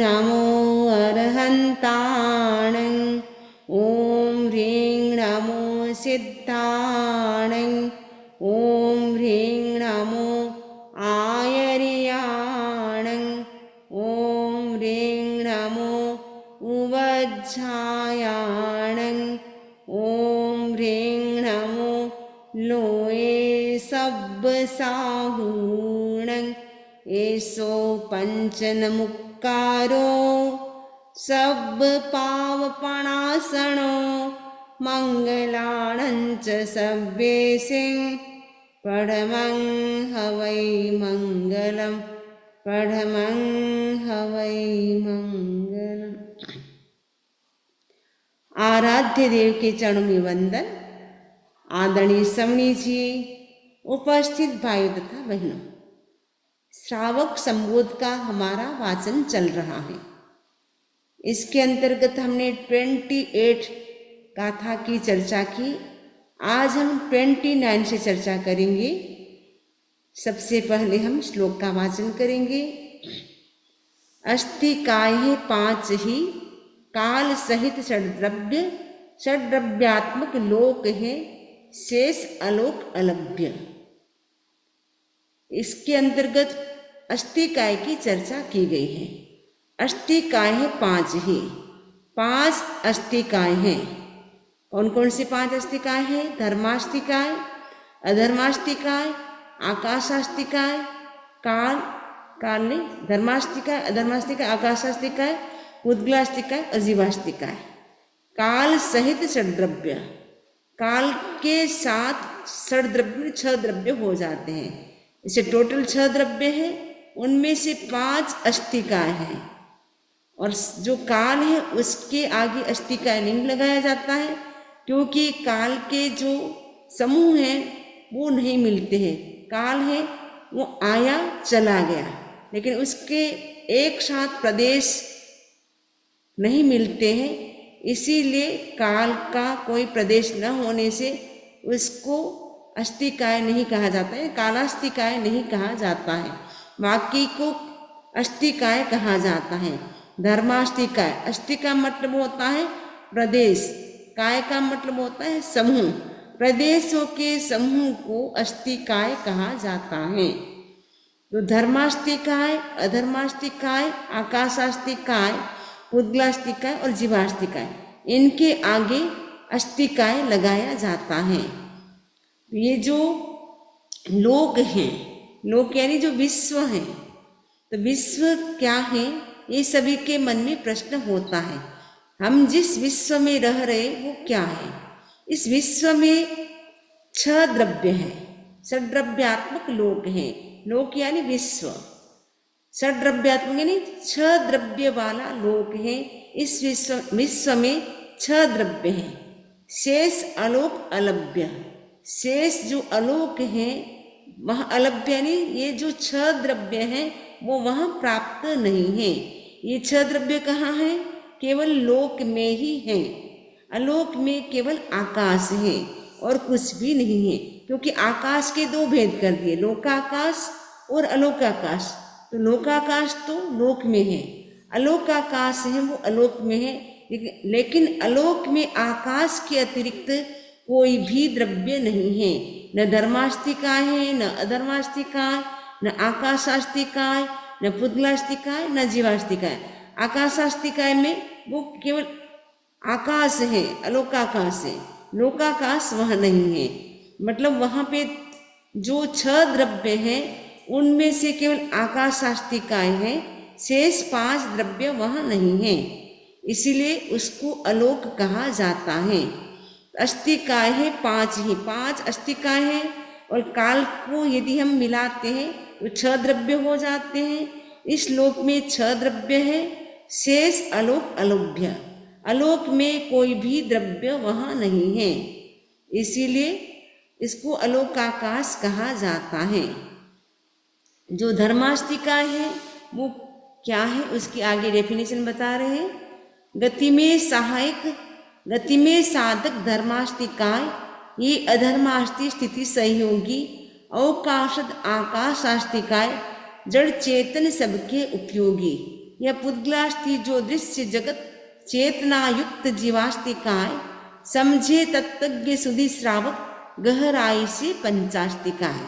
नमो अर्हन्ताण ॐ ह्रीं नमो सिद्धाण ॐ ह्रीं नमो आयर्याण ॐ ह्रीं नमो उवज्झायाण ॐ ह्रीं नमो लोये सब्बसाहूण ऐसो पंचनमुक्कारो सब पावपणासनो मंगलाणंच सव्येसिं पढ़मं हवै मंगलम पढ़मं हवै मंगलम। आराध्य देव के चरणों में वंदन। आदरणीय समणी जी, उपस्थित भाइयों तथा बहनों, श्रावक संबोध का हमारा वाचन चल रहा है। इसके अंतर्गत हमने 28 गाथा की चर्चा की। आज हम 29 से चर्चा करेंगे। सबसे पहले हम श्लोक का वाचन करेंगे। अस्ति काहे 5 ही काल सहित षड्द्रव्यात्मक लोक है, शेष अलोक अलभ्य। इसके अंतर्गत अस्थिकाय की चर्चा की गई है। अस्थिकाय है 5 ही, 5 अस्थिकाय हैं। कौन कौन से 5 अस्थिकाय हैं? धर्मास्थिकाय, अधर्मास्थिकाय, आकाशास्थिकाय, काल ने धर्मास्थिकाय, अधर्मास्थिकाय, आकाशास्थिकाय, उद्गलास्थिकाय और जीवास्थिकाय। काल सहित षड्द्रव्य, काल के साथ षड्द्रव्य 6 द्रव्य हो जाते हैं। इसे टोटल 6 द्रव्य है, उनमें से 5 अस्थिकाय हैं। और जो काल है उसके आगे अस्थिकाय लिंग लगाया जाता है, क्योंकि काल के जो समूह हैं वो नहीं मिलते हैं। काल है वो आया चला गया, लेकिन उसके एक साथ प्रदेश नहीं मिलते हैं। इसीलिए काल का कोई प्रदेश न होने से उसको अस्थिकाय नहीं कहा जाता है, कालास्थिकाय नहीं कहा जाता है। बाकी को अस्थिकाय कहा जाता है। धर्मास्थिकाय, अस्थि का मतलब होता है प्रदेश, काय का मतलब होता है समूह। प्रदेशों के समूह को अस्थिकाय कहा जाता है। तो धर्मास्थिकाय, अधर्मास्थिकाय, आकाशास्थिकाय, उद्गलास्थिकाय और जीवास्थिकाय, इनके आगे अस्थिकाय लगाया जाता है। ये जो लोक हैं, लोक यानी जो विश्व है, तो विश्व क्या है, ये सभी के मन में प्रश्न होता है। हम जिस विश्व में रह रहे वो क्या है? इस विश्व में 6 द्रव्य हैं, षड्द्रव्यात्मक लोक हैं। लोक यानी विश्व, षड्द्रव्यात्मक यानी 6 द्रव्य वाला लोक है। इस विश्व में 6 द्रव्य हैं। शेष अलोक अलभ्य, शेष जो अलोक है वह अलभ्य यानी ये जो 6 द्रव्य हैं वो वहाँ प्राप्त नहीं है। ये 6 द्रव्य कहाँ हैं? केवल लोक में ही हैं। अलोक में केवल आकाश है और कुछ भी नहीं है, क्योंकि आकाश के 2 भेद कर दिए, लोकाकाश और अलोकाकाश। तो लोकाकाश तो लोक में है, अलोकाकाश है वो अलोक में है। लेकिन अलोक में आकाश के अतिरिक्त कोई भी द्रव्य नहीं है। न धर्मास्थिकाय है, न अधर्मास्थिकाय, न आकाशास्थिकाय, न पुद्गलास्थिकाय, न जीवास्थिकाय। आकाशास्थिकाय में वो केवल आकाश है, अलोकाकाश है। लोकाकाश वह नहीं है। मतलब वहाँ पे जो 6 द्रव्य हैं उनमें से केवल आकाशास्थिकाय है, शेष 5 द्रव्य वहाँ नहीं है। इसीलिए उसको अलोक कहा जाता है। अस्थिकाय है 5 ही, 5 अस्थिकाय है। और काल को यदि हम मिलाते हैं तो 6 द्रव्य हो जाते हैं। इस लोक में 6 द्रव्य है, शेष अलोक अलभ्य, अलोक में कोई भी द्रव्य वहाँ नहीं है। इसीलिए इसको अलोकाकाश कहा जाता है। जो धर्मास्थिकाय है वो क्या है, उसकी आगे डेफिनेशन बता रहे हैं। गति में सहायक, गति में साधक धर्मास्थिकाय, ये अधर्मास्ति स्थिति सहयोगी अवकाशद आकाशास्थिकाय, जड़ चेतन सबके उपयोगी। यह पुद्गलास्ति जो दृश्य जगत चेतना युक्त जीवास्तिकाय, समझे तत्वज्ञ सुधि श्रावक गहराई से पंचास्तिकाय।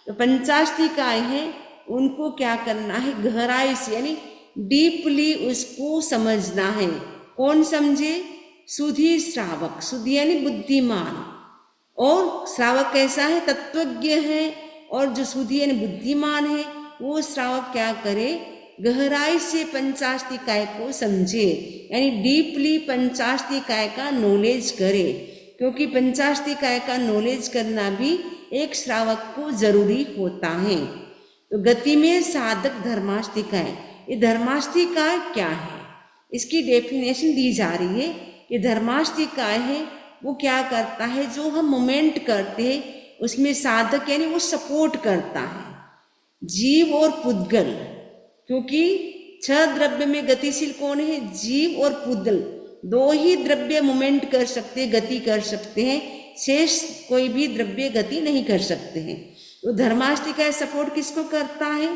तो पंचास्तिकाय है, उनको क्या करना है, गहराई से यानी डीपली उसको समझना है। कौन समझे, सुधि श्रावक, सुधि यानी बुद्धिमान, और श्रावक कैसा है, तत्वज्ञ है, और जो सुधि यानी बुद्धिमान है वो श्रावक क्या करे, गहराई से पंचास्तिकाय को समझे, यानी डीपली पंचास्तिकाय का नॉलेज करे, क्योंकि पंचास्तिकाय का नॉलेज करना भी एक श्रावक को जरूरी होता है। तो गति में साधक धर्मास्तिकाय, ये धर्मास्तिकाय क्या है, इसकी डेफिनेशन दी जा रही है कि धर्मास्तिकाय है वो क्या करता है, जो हम मोमेंट करते हैं उसमें साधक यानी वो सपोर्ट करता है, जीव और पुद्गल, क्योंकि 6 द्रव्य में गतिशील कौन है, जीव और पुद्गल, 2 ही द्रव्य मोमेंट कर सकते, गति कर सकते हैं, शेष कोई भी द्रव्य गति नहीं कर सकते हैं। तो धर्मास्तिकाय सपोर्ट किसको करता है,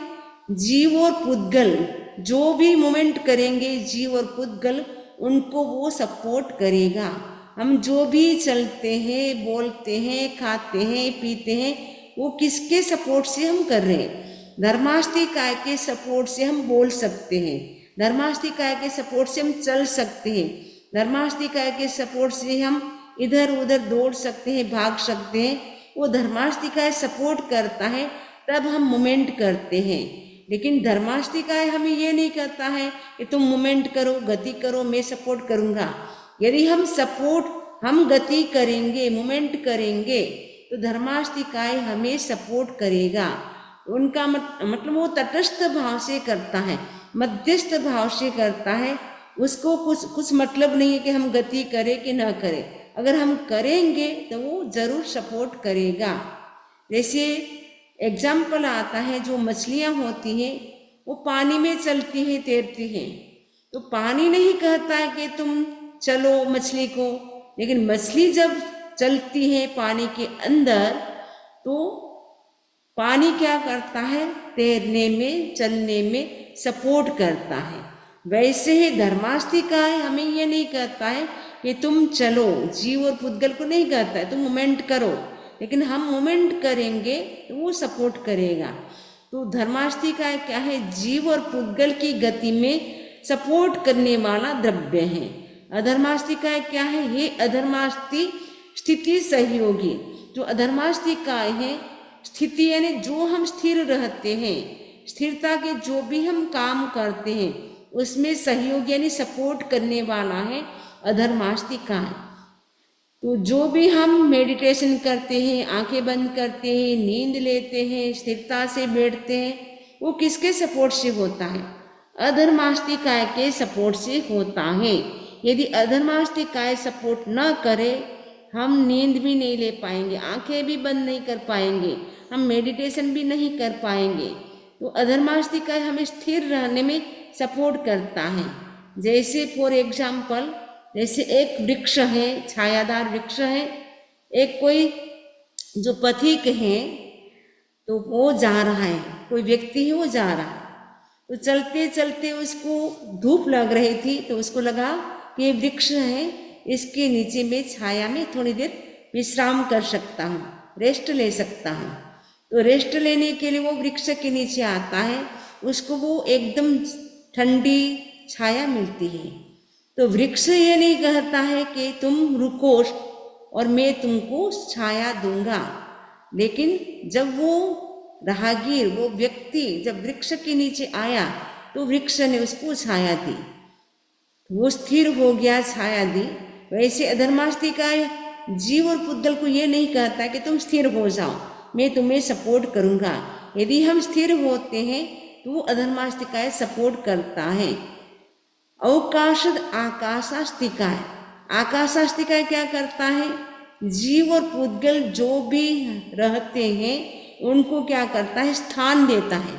जीव और पुद्गल, जो भी मोमेंट करेंगे जीव और पुद्गल उनको वो सपोर्ट करेगा। हम जो भी चलते हैं, बोलते हैं, खाते हैं, पीते हैं, वो किसके सपोर्ट से हम कर रहे हैं, धर्मास्तिकाय के सपोर्ट से हम बोल सकते हैं, धर्मास्तिकाय के सपोर्ट से हम चल सकते हैं, धर्मास्तिकाय के सपोर्ट से हम इधर उधर दौड़ सकते हैं, भाग सकते हैं। वो धर्मास्तिकाय सपोर्ट करता है तब हम मूवमेंट करते हैं। लेकिन धर्मास्तिकाय हमें ये नहीं कहता है कि तुम मूवमेंट करो, गति करो, मैं सपोर्ट करूँगा। यदि हम गति करेंगे, मूवमेंट करेंगे तो धर्मास्तिकाय हमें सपोर्ट करेगा। उनका मतलब वो तटस्थ भाव से करता है, मध्यस्थ भाव से करता है। उसको कुछ मतलब नहीं है कि हम गति करें कि ना करें, अगर हम करेंगे तो वो जरूर सपोर्ट करेगा। जैसे एग्जाम्पल आता है, जो मछलियाँ होती हैं वो पानी में चलती हैं, तैरती हैं, तो पानी नहीं कहता है कि तुम चलो मछली को, लेकिन मछली जब चलती है पानी के अंदर तो पानी क्या करता है, तैरने में, चलने में सपोर्ट करता है। वैसे ही धर्मास्तिकाय हमें ये नहीं कहता है कि तुम चलो, जीव और पुद्गल को नहीं कहता है तुम मूवमेंट करो, लेकिन हम मूवमेंट करेंगे तो वो सपोर्ट करेगा। तो धर्मास्तिकाय क्या है, जीव और पुद्गल की गति में सपोर्ट करने वाला द्रव्य है। अधर्मास्तिकाय क्या है, ये अधर्मास्ति स्थिति सहयोगी। जो अधर्मास्तिकाय है, स्थिति यानी जो हम स्थिर रहते हैं, स्थिरता के जो भी हम काम करते हैं उसमें सहयोग यानी सपोर्ट करने वाला है अधर्मास्तिकाय। तो जो भी हम मेडिटेशन करते हैं, आंखें बंद करते हैं, नींद लेते हैं, स्थिरता से बैठते हैं, वो किसके सपोर्ट से होता है, अधर्मास्तिकाय के सपोर्ट से होता है। यदि अधर्मास्तिकाय सपोर्ट न करे, हम नींद भी नहीं ले पाएंगे, आंखें भी बंद नहीं कर पाएंगे, हम मेडिटेशन भी नहीं कर पाएंगे। तो अधर्मास्तिकाय हमें स्थिर रहने में सपोर्ट करता है। जैसे फॉर एग्जाम्पल, जैसे एक वृक्ष है, छायादार वृक्ष है, एक कोई जो पथिक है तो वो जा रहा है, कोई व्यक्ति है वो जा रहा है, तो चलते चलते उसको धूप लग रही थी, तो उसको लगा कि ये वृक्ष है, इसके नीचे में छाया में थोड़ी देर विश्राम कर सकता हूँ, रेस्ट ले सकता हूँ। तो रेस्ट लेने के लिए वो वृक्ष के नीचे आता है, उसको वो एकदम ठंडी छाया मिलती है। तो वृक्ष ये नहीं कहता है कि तुम रुको और मैं तुमको छाया दूंगा, लेकिन जब वो राहगीर, वो व्यक्ति जब वृक्ष के नीचे आया तो वृक्ष ने उसको छाया दी, वो स्थिर हो गया, छाया दी। वैसे अधर्मास्तिकाय जीव और पुद्गल को ये नहीं कहता कि तुम स्थिर हो जाओ, मैं तुम्हें सपोर्ट करूँगा। यदि हम स्थिर होते हैं तो अधर्मास्तिकाय सपोर्ट करता है। अवकाशद आकाशास्तिकाय, आकाशास्तिकाय क्या करता है, जीव और पुद्गल जो भी रहते हैं उनको क्या करता है, स्थान देता है,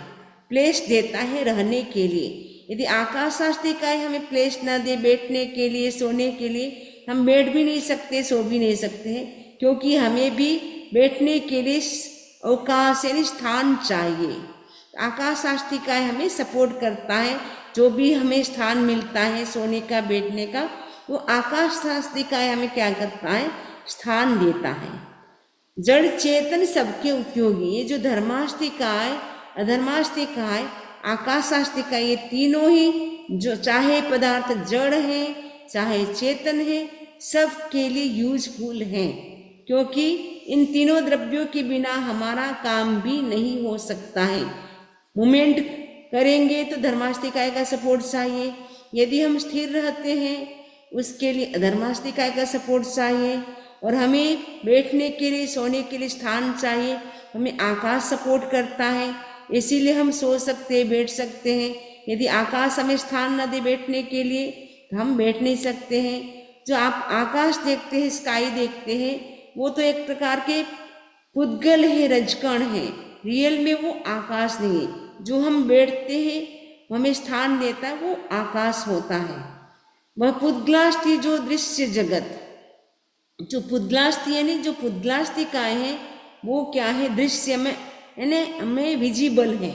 प्लेस देता है रहने के लिए। यदि आकाशास्तिकाय हमें प्लेस न दे बैठने के लिए, सोने के लिए, हम बैठ भी नहीं सकते, सो भी नहीं सकते हैं, क्योंकि हमें भी बैठने के लिए अवकाश यानी स्थान चाहिए। आकाशास्तिकाय हमें सपोर्ट करता है जो भी हमें स्थान मिलता है सोने का बैठने का, वो आकाश शास्त्रिकाय हमें क्या करता है, स्थान देता है। जड़ चेतन सबके उपयोगी, ये जो धर्मास्तिकाय, अधर्मास्तिकाय, आकाशास्तिकाय, ये तीनों ही जो चाहे पदार्थ जड़ है चाहे चेतन है, सबके लिए यूजफुल है, क्योंकि इन तीनों द्रव्यों के बिना हमारा काम भी नहीं हो सकता है। मूवमेंट करेंगे तो धर्मास्तिकाय का सपोर्ट चाहिए, यदि हम स्थिर रहते हैं उसके लिए अधर्मास्तिकाय का सपोर्ट चाहिए, और हमें बैठने के लिए सोने के लिए स्थान चाहिए, हमें आकाश सपोर्ट करता है, इसीलिए हम सो सकते हैं, बैठ सकते हैं। यदि आकाश हमें स्थान न दे बैठने के लिए तो हम बैठ नहीं सकते हैं। जो आप आकाश देखते हैं, स्काई देखते हैं, वो तो एक प्रकार के पुद्गल है, रजकण है, रियल में वो आकाश नहीं है। जो हम बैठते हैं हमें स्थान देता है वो आकाश होता है। वह पुद्गलास्थि जो दृश्य जगत, जो पुद्गलास्थि यानी जो पुद्गलास्तिकाय है वो क्या है, दृश्य में यानी हमें विजिबल है,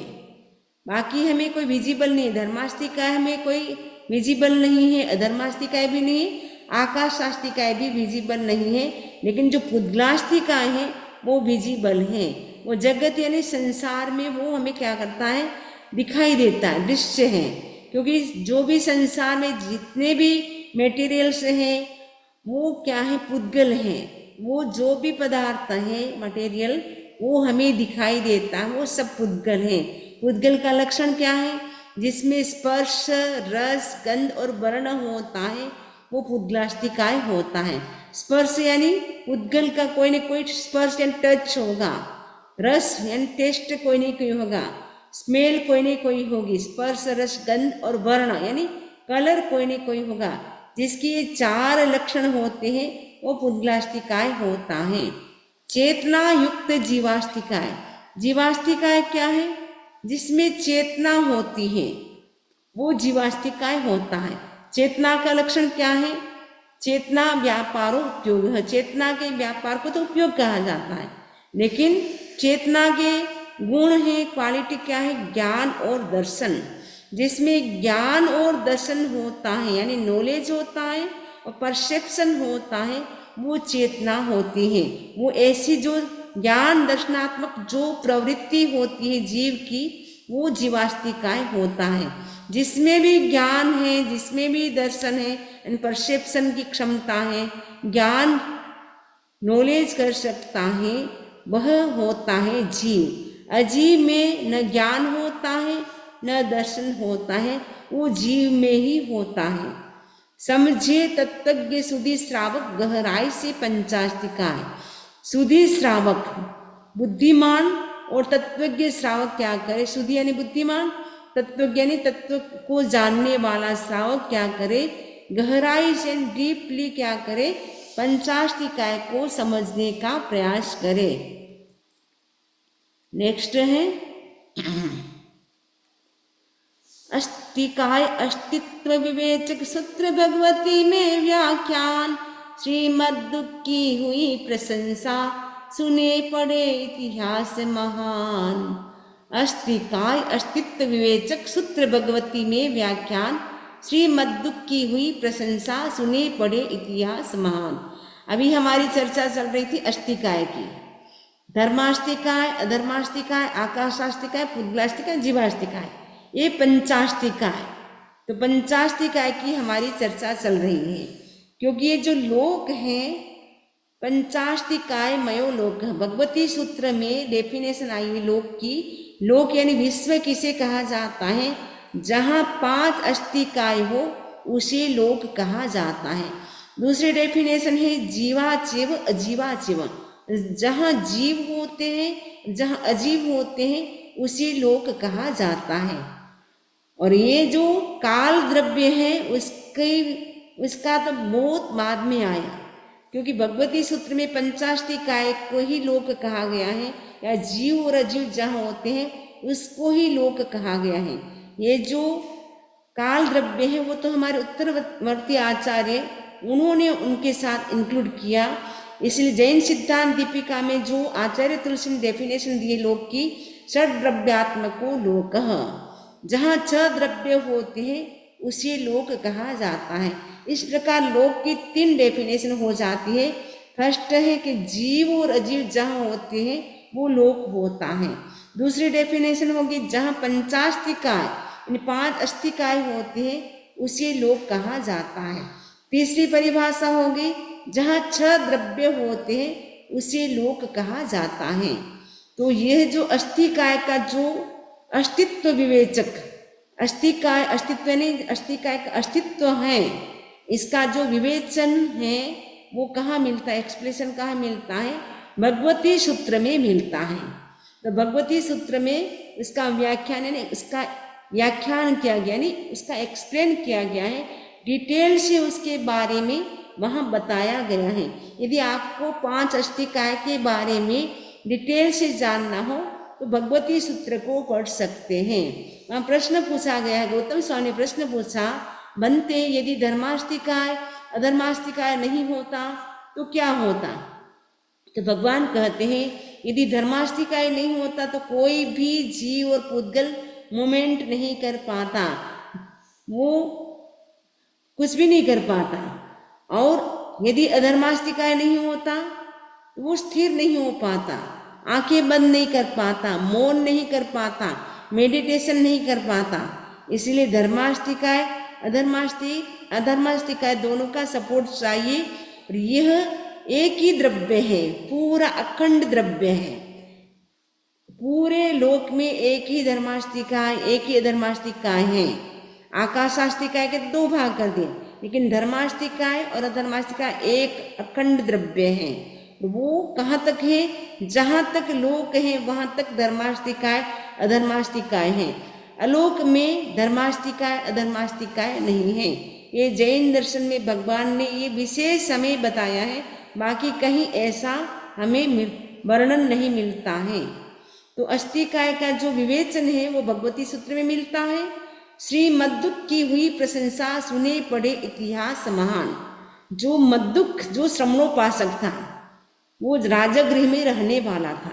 बाकी हमें कोई विजिबल नहीं है। धर्मास्तिकाय हमें कोई विजिबल नहीं है, अधर्मास्तिकाय भी नहीं है, आकाशास्तिकाय भी विजिबल नहीं है, लेकिन जो पुद्गलास्तिकाय है वो विजिबल है। वो जगत यानी संसार में वो हमें क्या करता है, दिखाई देता है, दृश्य है, क्योंकि जो भी संसार में जितने भी मेटीरियल्स हैं वो क्या है, पुद्गल हैं। वो जो भी पदार्थ है मटेरियल वो हमें दिखाई देता है, वो सब पुद्गल हैं। पुद्गल का लक्षण क्या है, जिसमें स्पर्श, रस, गंध और वर्ण होता है वो पुद्गलास्तिकाय होता है। स्पर्श यानी पुद्गल का कोई न कोई स्पर्श यानी टच होगा, रस यानी टेस्ट कोई नहीं कोई होगा, स्मेल कोई नहीं कोई होगी, स्पर्श, रस, गंध और वर्ण यानी कलर कोई नहीं कोई होगा। जिसकी ये चार लक्षण होते हैं वो पुद्गलास्तिकाय होता है। चेतना युक्त जीवास्तिकाय, जीवास्तिकाय क्या है, जिसमें चेतना होती है वो जीवास्तिकाय होता है। चेतना का लक्षण क्या है, चेतना व्यापारो उपयोग है, चेतना के व्यापार को तो उपयोग कहा जाता है, लेकिन चेतना के गुण है, क्वालिटी क्या है, ज्ञान और दर्शन। जिसमें ज्ञान और दर्शन होता है यानी नॉलेज होता है और परसेप्शन होता है, वो चेतना होती है। वो ऐसी जो ज्ञान दर्शनात्मक जो प्रवृत्ति होती है जीव की, वो जीवास्तिकाय होता है। जिसमें भी ज्ञान है, जिसमें भी दर्शन है, परसेप्शन की क्षमता है, ज्ञान नॉलेज कर सकता है, वह होता है जीव। अजीव में न ज्ञान होता है न दर्शन होता है, वो जीव में ही होता है। समझे तत्वज्ञ सुधि श्रावक गहराई से पंचास्तिकाय। सुधि श्रावक बुद्धिमान और तत्वज्ञ श्रावक क्या करे, सुधि यानी बुद्धिमान, तत्वज्ञ यानी तत्व को जानने वाला श्रावक क्या करे, गहराई से डीपली क्या करे, पंचास्तिकाय को समझने का प्रयास करे। नेक्स्ट है अस्तिकाय अस्तित्व विवेचक सूत्र भगवती में व्याख्यान। श्रीमद्दुख की हुई प्रशंसा, सुने पड़े इतिहास महान। अस्तिकाय अस्तित्व विवेचक सूत्र भगवती में व्याख्यान। श्रीमद्दुख की हुई प्रशंसा, सुने पड़े इतिहास महान। अभी हमारी चर्चा चल रही थी अस्तिकाय की। धर्मास्तिकाय, अधर्मास्तिकाय, आकाशास्तिकाय, पुद्गलास्तिकाय, जीवास्तिकाय, ये पंचास्तिकाय। तो पंचास्तिकाय की हमारी चर्चा चल रही है, क्योंकि ये जो लोक हैं पंचास्तिकाय मयो लोक। भगवती सूत्र में डेफिनेशन आई हुई लोक की। लोक यानी विश्व किसे कहा जाता है, जहाँ 5 अस्तिकाय हो उसे लोक कहा जाता है। दूसरी डेफिनेशन है जीवाचिव अजीवाचिव। जहाँ जीव होते हैं, जहाँ अजीव होते हैं, उसे लोक कहा जाता है। और ये जो काल द्रव्य है उसका तो बहुत बाद में आया, क्योंकि भगवती सूत्र में पंचास्तिकाय को ही लोक कहा गया है, या जीव और अजीव जहाँ होते हैं उसको ही लोक कहा गया है। ये जो काल द्रव्य है वो तो हमारे उत्तरवर्ती आचार्य उन्होंने उनके साथ इंक्लूड किया। इसलिए जैन सिद्धांत दीपिका में जो आचार्य तुलसी ने डेफिनेशन दी है लोक की, षड्द्रव्यात्मको लोकः, जहाँ छह द्रव्य होते हैं उसे लोक कहा जाता है। इस प्रकार लोक की 3 डेफिनेशन हो जाती है। फर्स्ट है कि जीव और अजीव जहाँ होते हैं वो लोक होता है। दूसरी डेफिनेशन होगी जहाँ पंचास्तिकाय यानी 5 अस्तिकाय होते हैं उसे लोक कहा जाता है। तीसरी परिभाषा होगी जहाँ 6 द्रव्य होते हैं उसे लोक कहा जाता है। तो यह जो अस्तिकाय का जो अस्तित्व विवेचक, अस्तिकाय अस्तित्व नहीं, अस्तिकाय का अस्तित्व है, इसका जो विवेचन है वो कहाँ मिलता है, एक्सप्लेशन कहाँ मिलता है, भगवती सूत्र में मिलता है। तो भगवती सूत्र में इसका व्याख्यान यानी इसका व्याख्यान किया गया, यानी उसका एक्सप्लेन किया गया है, डिटेल से उसके बारे में वहाँ बताया गया है। यदि आपको 5 अस्तिकाय के बारे में डिटेल से जानना हो तो भगवती सूत्र को पढ़ सकते हैं। वहाँ प्रश्न पूछा गया है, गौतम स्वामी ने प्रश्न पूछा, बनते यदि धर्मास्तिकाय अधर्मास्तिकाय नहीं होता तो क्या होता? तो भगवान कहते हैं यदि धर्मास्तिकाय नहीं होता तो कोई भी जीव और पुद्गल मूवमेंट नहीं कर पाता, वो कुछ भी नहीं कर पाता। और यदि अधर्मास्तिकाय नहीं होता तो वो स्थिर नहीं हो पाता, आंखें बंद नहीं कर पाता, मौन नहीं कर पाता, मेडिटेशन नहीं कर पाता। इसलिए धर्मास्तिकाय अधर्मास्तिकाय दोनों का सपोर्ट चाहिए। और यह एक ही द्रव्य है, पूरा अखंड द्रव्य है। पूरे लोक में एक ही धर्मास्तिकाय एक ही अधर्मास्तिकाय है। आकाशास्तिकाय के 2 भाग कर दिए, लेकिन धर्मास्तिकाय और अधर्मास्तिकाय एक अखंड द्रव्य है। वो कहाँ तक है? जहाँ तक लोक है वहाँ तक धर्मास्तिकाय अधर्मास्तिकाय है। अलोक में धर्मास्तिकाय अधर्मास्तिकाय नहीं है। ये जैन दर्शन में भगवान ने ये विशेष हमें बताया है, बाकी कहीं ऐसा हमें वर्णन नहीं मिलता है। तो अस्तिकाय का जो विवेचन है वो भगवती सूत्र में मिलता है। श्री मद्दुक की हुई प्रशंसा सुने पड़े इतिहास महान। जो मद्दुक जो श्रमणोपासक था वो राजगृह में रहने वाला था।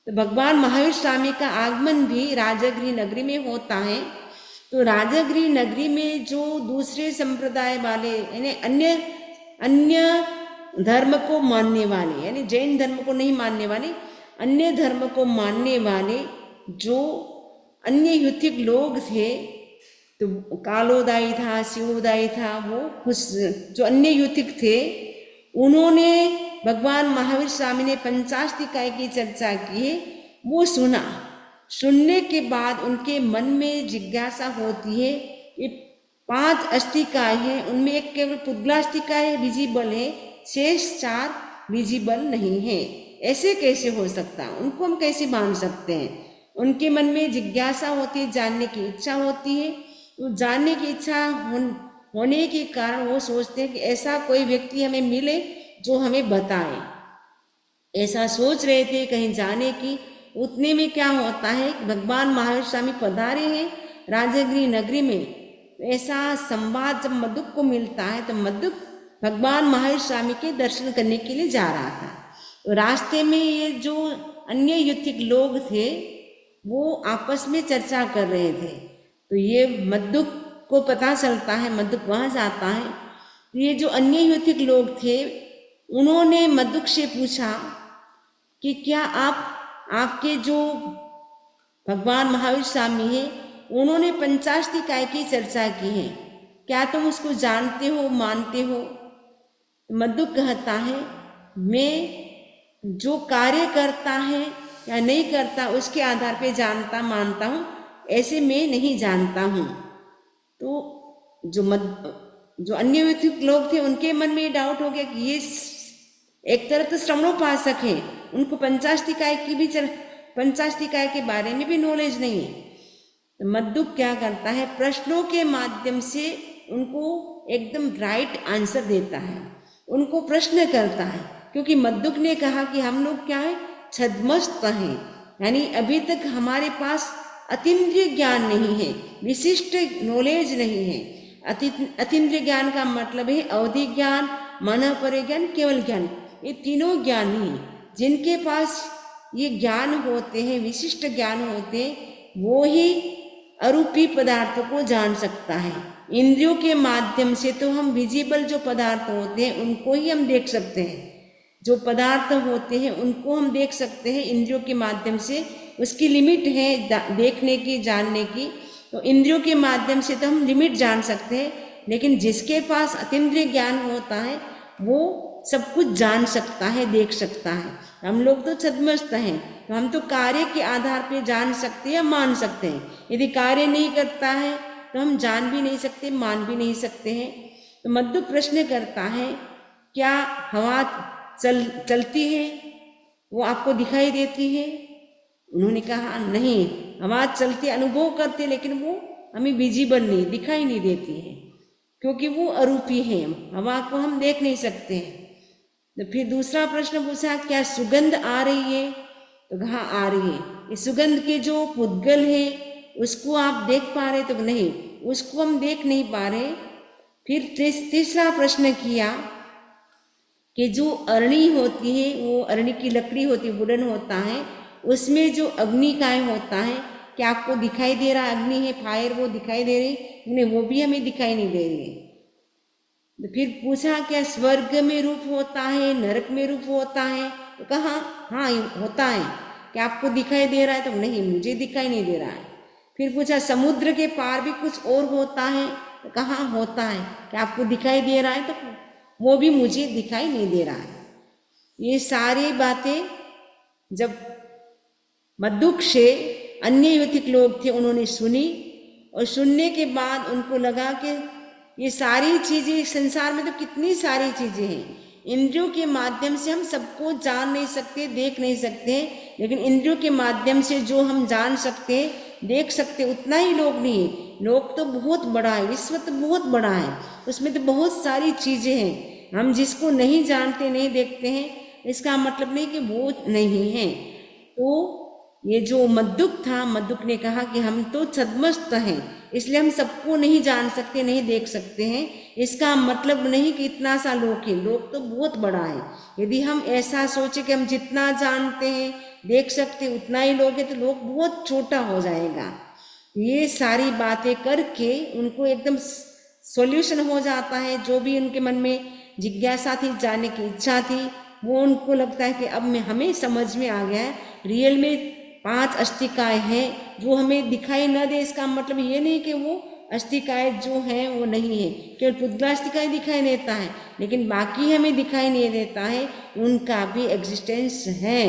तो भगवान महावीर स्वामी का आगमन भी राजगृह नगरी में होता है। तो राजगृह नगरी में जो दूसरे संप्रदाय वाले यानी अन्य धर्म को मानने वाले, यानी जैन धर्म को नहीं मानने वाले, अन्य धर्म को मानने वाले जो अन्य युतिक लोग थे, तो कालोदाई था, शिवोदाई था, वो खुश जो अन्य युतिक थे, उन्होंने भगवान महावीर स्वामी ने पंचास्तिकाय की चर्चा की है, वो सुना। सुनने के बाद उनके मन में जिज्ञासा होती है, ये 5 अस्तिकाय हैं, उनमें एक केवल पुद्गलास्तिकाय विजिबल है, शेष 4 विजिबल नहीं है। ऐसे कैसे हो सकता? उनको हम कैसे मान सकते हैं? उनके मन में जिज्ञासा होती है, जानने की इच्छा होती है। तो जानने की इच्छा होने के कारण वो सोचते हैं कि ऐसा कोई व्यक्ति हमें मिले जो हमें बताए। ऐसा सोच रहे थे कहीं जाने की। उतने में क्या होता है कि भगवान महावीर स्वामी पधारे हैं राजगृह नगरी में। ऐसा संवाद जब मद्दुक को मिलता है तो मद्दुक भगवान महावीर स्वामी के दर्शन करने के लिए जा रहा था। तो रास्ते में ये जो अन्य युतिक लोग थे वो आपस में चर्चा कर रहे थे। तो ये मद्दुक को पता चलता है, मद्दुक वहाँ जाता है। तो ये जो अन्य युतिक लोग थे उन्होंने मद्दुक से पूछा कि क्या आपके जो भगवान महावीर स्वामी है उन्होंने पंचास्तिकाय की चर्चा की है, क्या तुम उसको जानते हो, मानते हो? मद्दुक कहता है मैं जो कार्य करता है या नहीं करता उसके आधार पे जानता मानता हूँ, ऐसे मैं नहीं जानता हूँ। तो जो अन्य व्यक्ति लोग थे उनके मन में डाउट हो गया कि ये एक तरह तो श्रमणोपासक है, उनको पंचास्तिकाय के बारे में भी नॉलेज नहीं है। तो मद्दुक क्या करता है, प्रश्नों के माध्यम से उनको एकदम राइट आंसर देता है, उनको प्रश्न करता है। क्योंकि मद्दुक ने कहा कि हम लोग क्या है, छद्मस्त हैं, यानी अभी तक हमारे पास अतीन्द्रिय ज्ञान नहीं है, विशिष्ट नॉलेज नहीं है। अतीन्द्रिय ज्ञान का मतलब है अवधि ज्ञान, मनःपरे ज्ञान, केवल ज्ञान। ये तीनों ज्ञान ही जिनके पास ये ज्ञान होते हैं, विशिष्ट ज्ञान होते हैं, वो ही अरूपी पदार्थों को जान सकता है। इंद्रियों के माध्यम से तो हम विजिबल जो पदार्थ होते हैं उनको ही हम देख सकते हैं, जो पदार्थ होते हैं उनको हम देख सकते हैं इंद्रियों के माध्यम से। उसकी लिमिट है देखने की, जानने की, तो इंद्रियों के माध्यम से तो हम लिमिट जान सकते हैं। लेकिन जिसके पास अतीन्द्रिय ज्ञान होता है वो सब कुछ जान सकता है, देख सकता है। हम लोग तो छद्मस्त हैं, तो हम तो कार्य के आधार पर जान सकते हैं, मान सकते हैं। यदि कार्य नहीं करता है तो हम जान भी नहीं सकते, मान भी नहीं सकते हैं। तो मद्दु प्रश्न करता है, क्या हवा चलती है, वो आपको दिखाई देती है? उन्होंने कहा नहीं, हवा चलती अनुभव करते, लेकिन वो हमें विजिबल नहीं, दिखाई नहीं देती है, क्योंकि वो अरूपी है, हवा को हम देख नहीं सकते हैं। तो फिर दूसरा प्रश्न पूछा, क्या सुगंध आ रही है? तो कहा आ रही है। ये सुगंध के जो पुद्गल है उसको आप देख पा रहे? तो नहीं, उसको हम देख नहीं पा रहे। फिर तीसरा प्रश्न किया कि जो अरणी होती है, वो अरणी की लकड़ी होती है, वुडन होता है, उसमें जो अग्निकाय होता है, क्या आपको दिखाई दे रहा है? अग्नि है, फायर, वो दिखाई दे रही? नहीं, वो भी हमें दिखाई नहीं दे रही है। तो फिर पूछा, क्या स्वर्ग में रूप होता है, नरक में रूप होता है? तो कहा हाँ होता है। क्या आपको दिखाई दे रहा है? तो नहीं, मुझे दिखाई नहीं दे रहा है। फिर पूछा, समुद्र के पार भी कुछ और होता है? तो कहा होता है। क्या आपको दिखाई दे रहा है? तो वो भी मुझे दिखाई नहीं दे रहा है। ये सारी बातें जब मद्दुक से अन्य युतिक लोग थे उन्होंने सुनी, और सुनने के बाद उनको लगा कि ये सारी चीज़ें, संसार में तो कितनी सारी चीज़ें हैं, इंद्रियों के माध्यम से हम सबको जान नहीं सकते, देख नहीं सकते, लेकिन इंद्रियों के माध्यम से जो हम जान सकते, देख सकते, उतना ही लोग नहीं है। लोक तो बहुत बड़ा है, विश्व तो बहुत बड़ा है, उसमें तो बहुत सारी चीज़ें हैं। हम जिसको नहीं जानते, नहीं देखते हैं, इसका मतलब नहीं कि वो नहीं है। तो ये जो मद्दुक था, मद्दुक ने कहा कि हम तो छद्मस्त हैं, इसलिए हम सबको नहीं जान सकते, नहीं देख सकते हैं। इसका मतलब नहीं कि इतना सा लोक है, लोक तो बहुत बड़ा है। यदि हम ऐसा सोचे कि हम जितना जानते हैं, देख सकते, उतना ही लोग है, तो लोक बहुत छोटा हो जाएगा। ये सारी बातें करके उनको एकदम सॉल्यूशन हो जाता है। जो भी उनके मन में जिज्ञासा थी, जानने की इच्छा थी, वो उनको लगता है कि अब हमें समझ में आ गया है, रियल में 5 अस्थिकाय हैं जो हमें दिखाई न दे। इसका मतलब ये नहीं कि वो अस्थिकाय जो हैं वो नहीं है, केवल पुद्गलास्थिकाय दिखाई देता है, लेकिन बाकी हमें दिखाई नहीं देता है, उनका भी एग्जिस्टेंस है।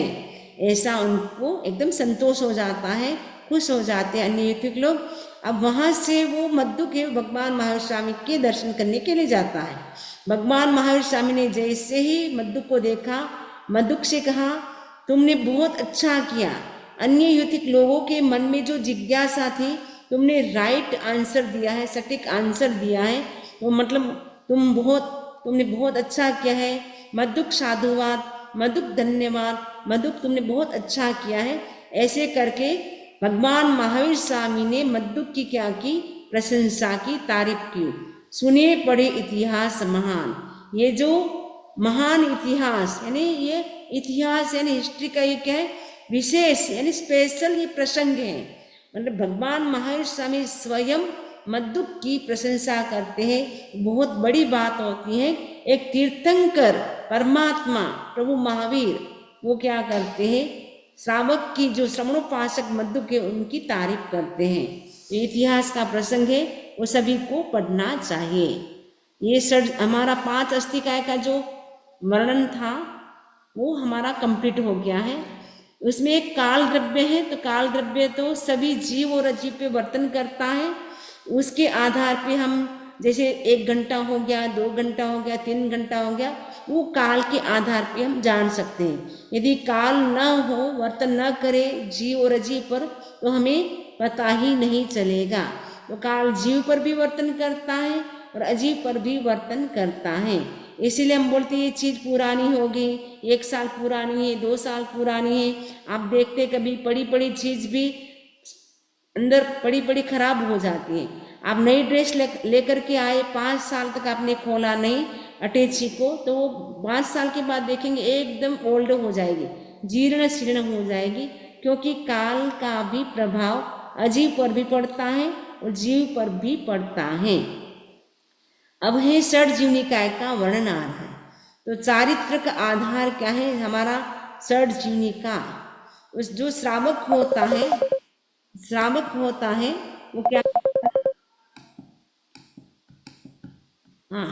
ऐसा उनको एकदम संतोष हो जाता है, खुश हो जाते हैं अन्य युतिक लोग। अब वहाँ से वो मद्दुक है भगवान महावीर स्वामी के दर्शन करने के लिए जाता है। भगवान महावीर स्वामी ने जैसे ही मद्दुक को देखा, मद्दुक से कहा, तुमने बहुत अच्छा किया। अन्य युतिक लोगों के मन में जो जिज्ञासा थी, तुमने राइट आंसर दिया है, सटीक आंसर दिया है। तो मतलब तुमने बहुत अच्छा किया है। मद्दुक साधुवाद, मद्दुक धन्यवाद, मद्दुक तुमने बहुत अच्छा किया है। ऐसे करके भगवान महावीर स्वामी ने मद्दुक की क्या की? प्रशंसा की, तारीफ की। सुने पढ़े इतिहास महान। ये जो महान इतिहास, यानी ये इतिहास यानी हिस्ट्री का ये क्या है? विशेष यानी स्पेशल ये प्रसंग है। मतलब भगवान महावीर स्वामी स्वयं मद्दुक की प्रशंसा करते हैं, बहुत बड़ी बात होती है। एक तीर्थंकर परमात्मा प्रभु महावीर वो क्या करते हैं? श्रावक की जो श्रवणोपासक मद्दुक है उनकी तारीफ करते हैं। ये इतिहास का प्रसंग है, वो सभी को पढ़ना चाहिए। ये हमारा 5 अस्थिकाय का जो वर्णन था वो हमारा कंप्लीट हो गया है। उसमें एक काल द्रव्य है, तो काल द्रव्य तो सभी जीव और अजीव पे वर्तन करता है। उसके आधार पे हम जैसे 1 घंटा हो गया, 2 घंटा हो गया, 3 घंटा हो गया, वो काल के आधार पे हम जान सकते हैं। यदि काल न हो, वर्तन न करे जीव और अजीव पर, तो हमें पता ही नहीं चलेगा। तो काल जीव पर भी वर्तन करता है और अजीव पर भी वर्तन करता है। इसीलिए हम बोलते हैं ये चीज़ पुरानी हो गई, 1 साल पुरानी है, 2 साल पुरानी है। आप देखते कभी पड़ी पड़ी चीज़ भी अंदर पड़ी पड़ी खराब हो जाती है। आप नई ड्रेस लेकर के आए, 5 साल तक आपने खोला नहीं अटैची को, तो वो 5 साल के बाद देखेंगे एकदम ओल्ड हो जाएगी, जीर्ण शीर्ण हो जाएगी, क्योंकि काल का भी प्रभाव अजीव पर भी पड़ता है और जीव पर भी पड़ता है। अब है षड्जीव निकाय का वर्णन आ रहा है। तो चारित्र का आधार क्या है? हमारा षड्जीव निकाय। उस जो श्रावक होता है वो क्या, हाँ,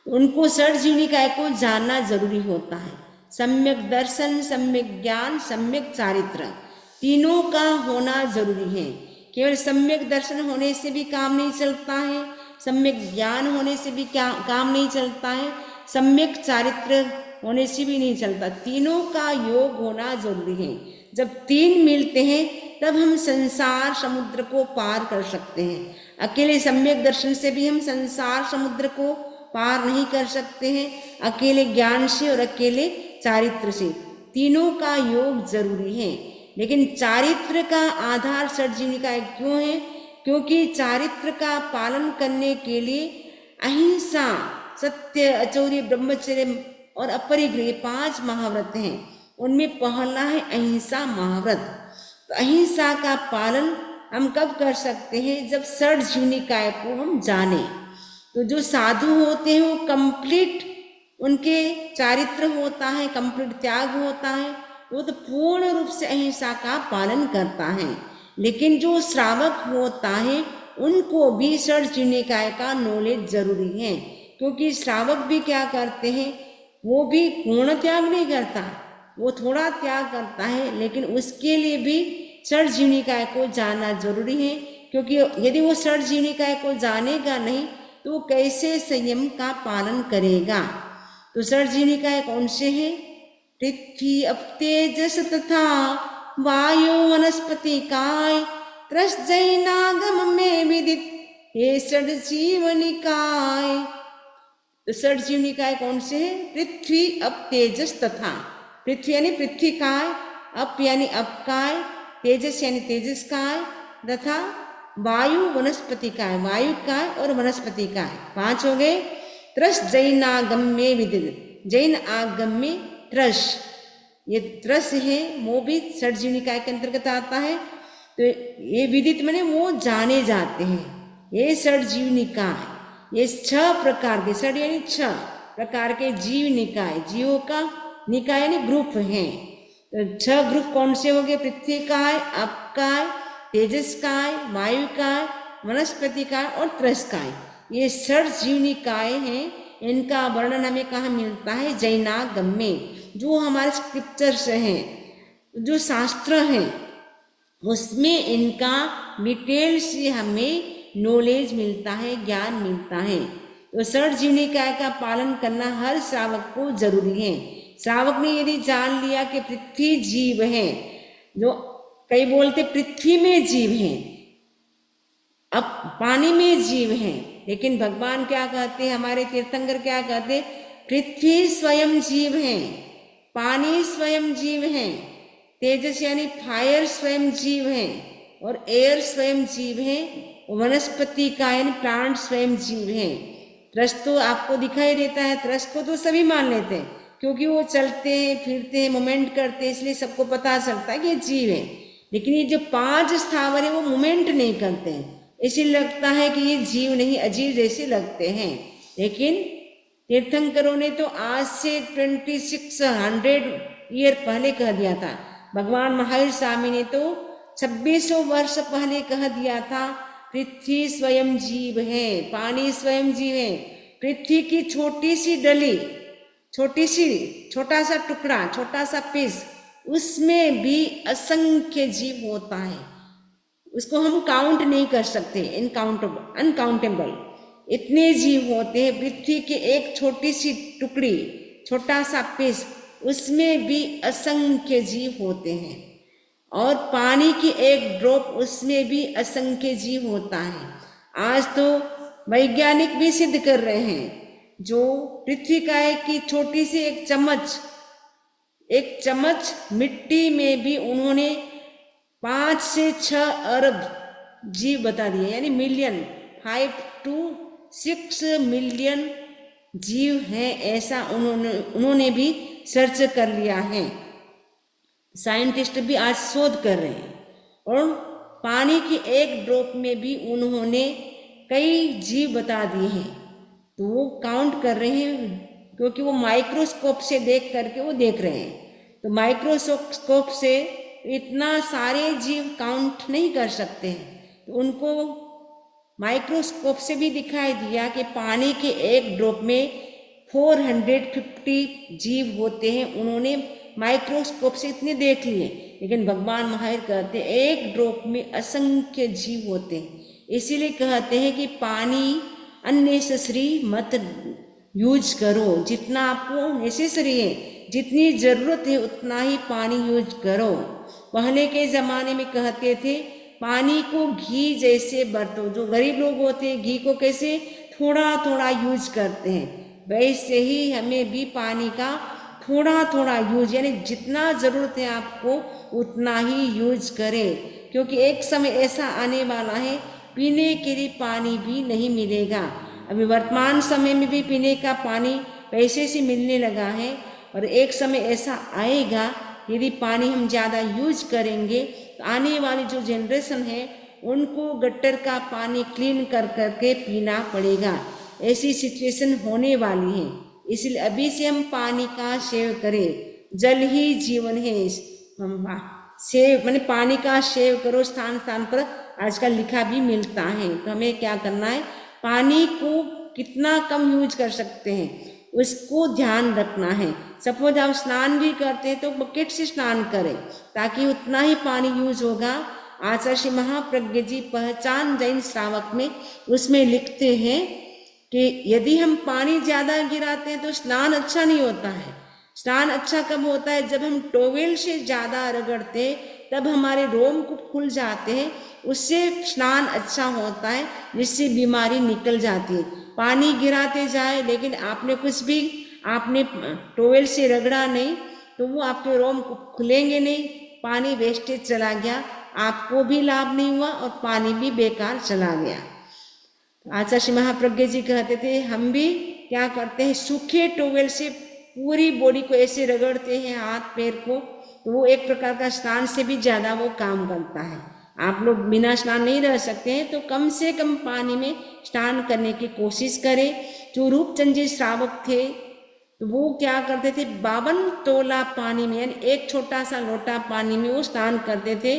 उनको षड्जीव निकाय को जानना जरूरी होता है। सम्यक दर्शन, सम्यक ज्ञान, सम्यक चारित्र, तीनों का होना जरूरी है। केवल सम्यक दर्शन होने से भी काम नहीं चलता है, सम्यक ज्ञान होने से भी क्या काम नहीं चलता है, सम्यक चारित्र होने से भी नहीं चलता। तीनों का योग होना जरूरी है। जब तीन मिलते हैं तब हम संसार समुद्र को पार कर सकते हैं। अकेले सम्यक दर्शन से भी हम संसार समुद्र को पार नहीं कर सकते हैं, अकेले ज्ञान से और अकेले चारित्र से। तीनों का योग जरूरी है। लेकिन चारित्र का आधार षड्जीव निकाय क्यों है? क्योंकि चारित्र का पालन करने के लिए अहिंसा, सत्य, अचौर्य, ब्रह्मचर्य और अपरिग्रह 5 महाव्रत हैं। उनमें पहला है अहिंसा महाव्रत। तो अहिंसा का पालन हम कब कर सकते हैं? जब षड्जीव निकाय को हम जाने। तो जो साधु होते हैं वो कंप्लीट उनके चारित्र होता है, कंप्लीट त्याग होता है, वो तो पूर्ण रूप से अहिंसा का पालन करता है। लेकिन जो श्रावक होता है उनको भी षड्जीव निकाय का नॉलेज जरूरी है। क्योंकि श्रावक भी क्या करते हैं, वो भी पूर्ण त्याग नहीं करता, वो थोड़ा त्याग करता है, लेकिन उसके लिए भी षड्जीव निकाय को जानना जरूरी है। क्योंकि यदि वो षड्जीव निकाय को जानेगा नहीं तो कैसे संयम का पालन करेगा। तो षड्जीव निकाय कौन से है? पृथ्वी, अप, तेजस तथा वायु, वनस्पति काय, त्रस जैनागम में विदित हे षड्जीव निकाय। तो षड्जीव निकाय कौन से है? पृथ्वी, अप, तेजस तथा। पृथ्वी यानी पृथ्वी काय, अप यानी अप काय, तेजस यानी तेजस काय, तथा वायु, वनस्पति काय, वायु काय और वनस्पति काय, 5 हो गए। त्रस जैनागम में विदित, जैन आगम में त्रस, ये त्रस है वो भी षड्जीव निकाय के अंतर्गत आता है। तो ये विदित माने वो जाने जाते हैं। ये षड्जीव निकाय, ये 6 प्रकार के, षड यानी 6 प्रकार के जीव निकाय, जीवों का निकाय यानी ग्रुप है। तो 6 ग्रुप कौन से हो गए? पृथ्वी काय, अप काय, तेजस काय, वायु काय, वनस्पति काय और त्रस काय। ये षड्जीव निकाय हैं। इनका वर्णन हमें कहाँ मिलता है? जैनागम में। जो हमारे स्क्रिप्चर्स हैं, जो शास्त्र हैं, उसमें इनका डिटेल से हमें नॉलेज मिलता है, ज्ञान मिलता है। तो षड्जीव निकाय का पालन करना हर श्रावक को जरूरी है। श्रावक ने यदि जान लिया कि पृथ्वी जीव है, जो कई बोलते पृथ्वी में जीव है, अब पानी में जीव है, लेकिन भगवान क्या कहते हैं, हमारे तीर्थंकर क्या कहते? पृथ्वी स्वयं जीव है, पानी स्वयं जीव है, तेजस यानी फायर स्वयं जीव है और एयर स्वयं जीव है, वनस्पति का यानी प्लांट स्वयं जीव है। त्रस तो आपको दिखाई देता है, त्रस को तो सभी मान लेते हैं क्योंकि वो चलते हैं, फिरते हैं, मूवमेंट करते हैं, इसलिए सबको पता चलता है कि ये जीव है। लेकिन ये जो 5 स्थावर है वो मूवमेंट नहीं करते हैं, इसलिए लगता है कि ये जीव नहीं, अजीव जैसे लगते हैं। लेकिन तीर्थंकरों ने तो आज से 2600 ईयर पहले कह दिया था। भगवान महावीर स्वामी ने तो 2600 वर्ष पहले कह दिया था, पृथ्वी स्वयं जीव है, पानी स्वयं जीव है। पृथ्वी की छोटी सी डली, छोटा सा टुकड़ा, छोटा सा पीस, उसमें भी असंख्य जीव होता है। उसको हम काउंट नहीं कर सकते, इनकाउंटेबल, अनकाउंटेबल इतने जीव होते हैं। पृथ्वी की एक छोटी सी टुकड़ी, छोटा सा पीस, उसमें भी असंख्य जीव होते हैं। और पानी की एक ड्रॉप, उसमें भी असंख्य जीव होता है। आज तो वैज्ञानिक भी सिद्ध कर रहे हैं, जो पृथ्वी का की छोटी सी एक चम्मच मिट्टी में भी उन्होंने 5 से 6 अरब जीव बता दिए, यानी मिलियन, 5 to 6 मिलियन जीव हैं, ऐसा उन्होंने भी सर्च कर लिया है। साइंटिस्ट भी आज शोध कर रहे हैं और पानी की एक ड्रॉप में भी उन्होंने कई जीव बता दिए हैं। तो वो काउंट कर रहे हैं क्योंकि वो माइक्रोस्कोप से देख करके वो देख रहे हैं। तो माइक्रोस्कोप से इतना सारे जीव काउंट नहीं कर सकते हैं। तो उनको माइक्रोस्कोप से भी दिखाई दिया कि पानी के एक ड्रॉप में 450 जीव होते हैं। उन्होंने माइक्रोस्कोप से इतने देख लिए, लेकिन भगवान महावीर कहते हैं एक ड्रॉप में असंख्य जीव होते हैं। इसीलिए कहते हैं कि पानी अननेसेसरी मत यूज करो। जितना आपको नेसेसरी है, जितनी ज़रूरत है उतना ही पानी यूज करो। पहले के ज़माने में कहते थे पानी को घी जैसे बरतो। जो गरीब लोग होते हैं घी को कैसे थोड़ा थोड़ा यूज करते हैं, वैसे ही हमें भी पानी का थोड़ा थोड़ा यूज, यानी जितना ज़रूरत है आपको उतना ही यूज करें। क्योंकि एक समय ऐसा आने वाला है पीने के लिए पानी भी नहीं मिलेगा। अभी वर्तमान समय में भी पीने का पानी पैसे से मिलने लगा है, और एक समय ऐसा आएगा यदि पानी हम ज़्यादा यूज करेंगे तो आने वाली जो जनरेशन है उनको गट्टर का पानी क्लीन कर करके पीना पड़ेगा। ऐसी सिचुएशन होने वाली है। इसलिए अभी से हम पानी का सेव करें। जल ही जीवन है। हम सेव माने पानी का सेव करो। स्थान स्थान पर आजकल लिखा भी मिलता है। तो हमें क्या करना है, पानी को कितना कम यूज कर सकते हैं उसको ध्यान रखना है। सपोज आप स्नान भी करते हैं तो बकेट से स्नान करें ताकि उतना ही पानी यूज होगा। आचार्य श्री महाप्रज्ञ जी पहचान जैन श्रावक में उसमें लिखते हैं कि यदि हम पानी ज़्यादा गिराते हैं तो स्नान अच्छा नहीं होता है। स्नान अच्छा कब होता है, जब हम टॉवेल से ज़्यादा रगड़ते तब हमारे रोम को खुल जाते हैं, उससे स्नान अच्छा होता है, जिससे बीमारी निकल जाती है। पानी गिराते जाए लेकिन आपने कुछ भी आपने टॉवेल से रगड़ा नहीं तो वो आपके रोम को खुलेंगे नहीं, पानी वेस्टेज चला गया, आपको भी लाभ नहीं हुआ और पानी भी बेकार चला गया। आचार्य श्री महाप्रज्ञ जी कहते थे हम भी क्या करते हैं, सूखे टॉवेल से पूरी बॉडी को ऐसे रगड़ते हैं, हाथ पैर को, तो वो एक प्रकार का स्नान से भी ज़्यादा वो काम करता है। आप लोग बिना स्नान नहीं रह सकते हैं तो कम से कम पानी में स्नान करने की कोशिश करें। जो रूपचंद जी श्रावक थे तो वो क्या करते थे, 52 तोला पानी में, यानी एक छोटा सा लोटा पानी में वो स्नान करते थे।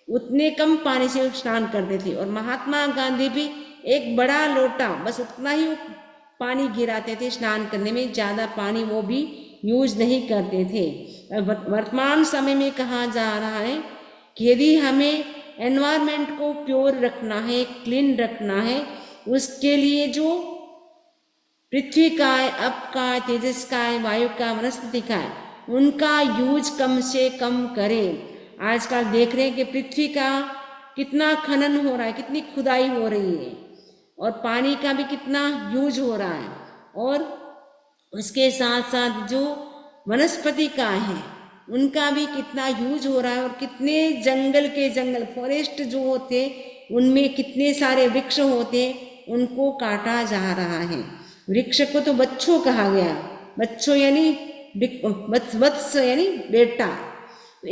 उतने कम पानी से स्नान करते थे। और महात्मा गांधी भी एक बड़ा लोटा, बस उतना ही पानी गिराते थे स्नान करने में, ज़्यादा पानी वो भी यूज नहीं करते थे। वर्तमान समय में कहा जा रहा है कि यदि हमें एनवायरनमेंट को प्योर रखना है, क्लीन रखना है, उसके लिए जो पृथ्वी का है, अप का, तेजस का है, वायु का, वनस्पति का है, उनका यूज कम से कम करें। आजकल देख रहे हैं कि पृथ्वी का कितना खनन हो रहा है, कितनी खुदाई हो रही है, और पानी का भी कितना यूज हो रहा है, और उसके साथ साथ जो वनस्पति का है उनका भी कितना यूज हो रहा है, और कितने जंगल के जंगल फॉरेस्ट जो होते उनमें कितने सारे वृक्ष होते उनको काटा जा रहा है। वृक्ष को तो बच्चों कहा गया, बच्चों यानी वत्स यानी बेटा।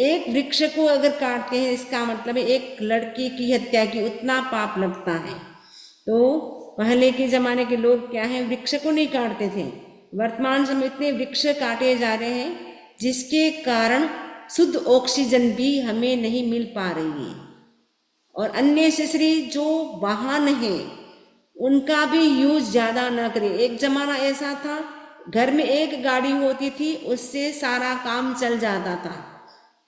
एक वृक्ष को अगर काटते हैं इसका मतलब है एक लड़की की हत्या की उतना पाप लगता है। तो पहले के ज़माने के लोग क्या है, वृक्ष को नहीं काटते थे। वर्तमान समय इतने वृक्ष काटे जा रहे हैं जिसके कारण शुद्ध ऑक्सीजन भी हमें नहीं मिल पा रही है। और अननेसेसरी जो वाहन है उनका भी यूज ज़्यादा न करें। एक ज़माना ऐसा था घर में एक गाड़ी होती थी, उससे सारा काम चल जाता था,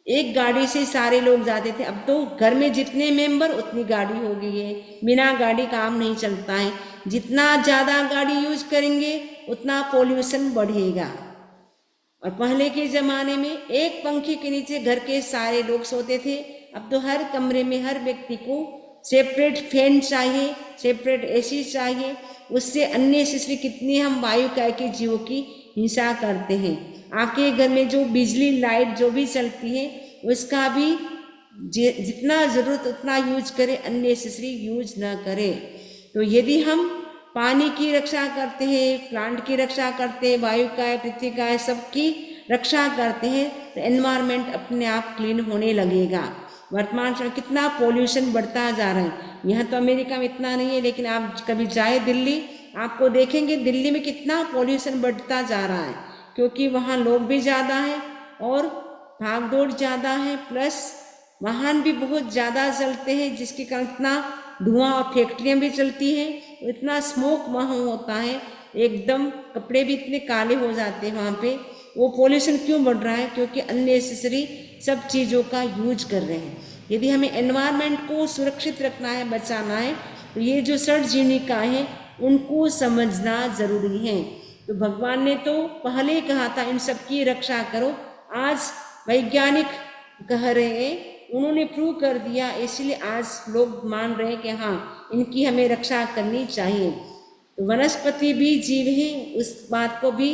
एक गाड़ी से सारे लोग जाते थे। अब तो घर में जितने मेंबर उतनी गाड़ी हो गई है, बिना गाड़ी काम नहीं चलता है। जितना ज़्यादा गाड़ी यूज करेंगे उतना पोल्यूशन बढ़ेगा। और पहले के ज़माने में एक पंखे के नीचे घर के सारे लोग सोते थे, अब तो हर कमरे में हर व्यक्ति को सेपरेट फैन चाहिए, सेपरेट एसी चाहिए। उससे अननेसेसरी कितनी हम वायु काय के जीवों की हिंसा करते हैं। आपके घर में जो बिजली लाइट जो भी चलती है उसका भी जितना ज़रूरत उतना यूज करें, अननेसेसरी यूज ना करें। तो यदि हम पानी की रक्षा करते हैं, प्लांट की रक्षा करते हैं, वायु का है, पृथ्वी का है, सबकी रक्षा करते हैं तो एनवायरनमेंट अपने आप क्लीन होने लगेगा। वर्तमान समय कितना पोल्यूशन बढ़ता जा रहा है। यहाँ तो अमेरिका में इतना नहीं है, लेकिन आप कभी जाए दिल्ली, आपको देखेंगे दिल्ली में कितना पोल्यूशन बढ़ता जा रहा है, क्योंकि वहाँ लोग भी ज़्यादा हैं और भाग दौड़ ज़्यादा है, प्लस वाहन भी बहुत ज़्यादा चलते हैं, जिसके कारण इतना धुआं और फैक्ट्रियाँ भी चलती हैं, इतना स्मोक वहाँ होता है, एकदम कपड़े भी इतने काले हो जाते हैं वहाँ पे। वो पोल्यूशन क्यों बढ़ रहा है? क्योंकि अननेसेसरी सब चीज़ों का यूज कर रहे हैं। यदि हमें एनवायरनमेंट को सुरक्षित रखना है, बचाना है, तो ये जो षड जीविकाएँ हैं उनको समझना ज़रूरी है। तो भगवान ने तो पहले कहा था इन सब की रक्षा करो, आज वैज्ञानिक कह रहे हैं, उन्होंने प्रूव कर दिया, इसलिए आज लोग मान रहे हैं कि हाँ इनकी हमें रक्षा करनी चाहिए। तो वनस्पति भी जीव हैं, उस बात को भी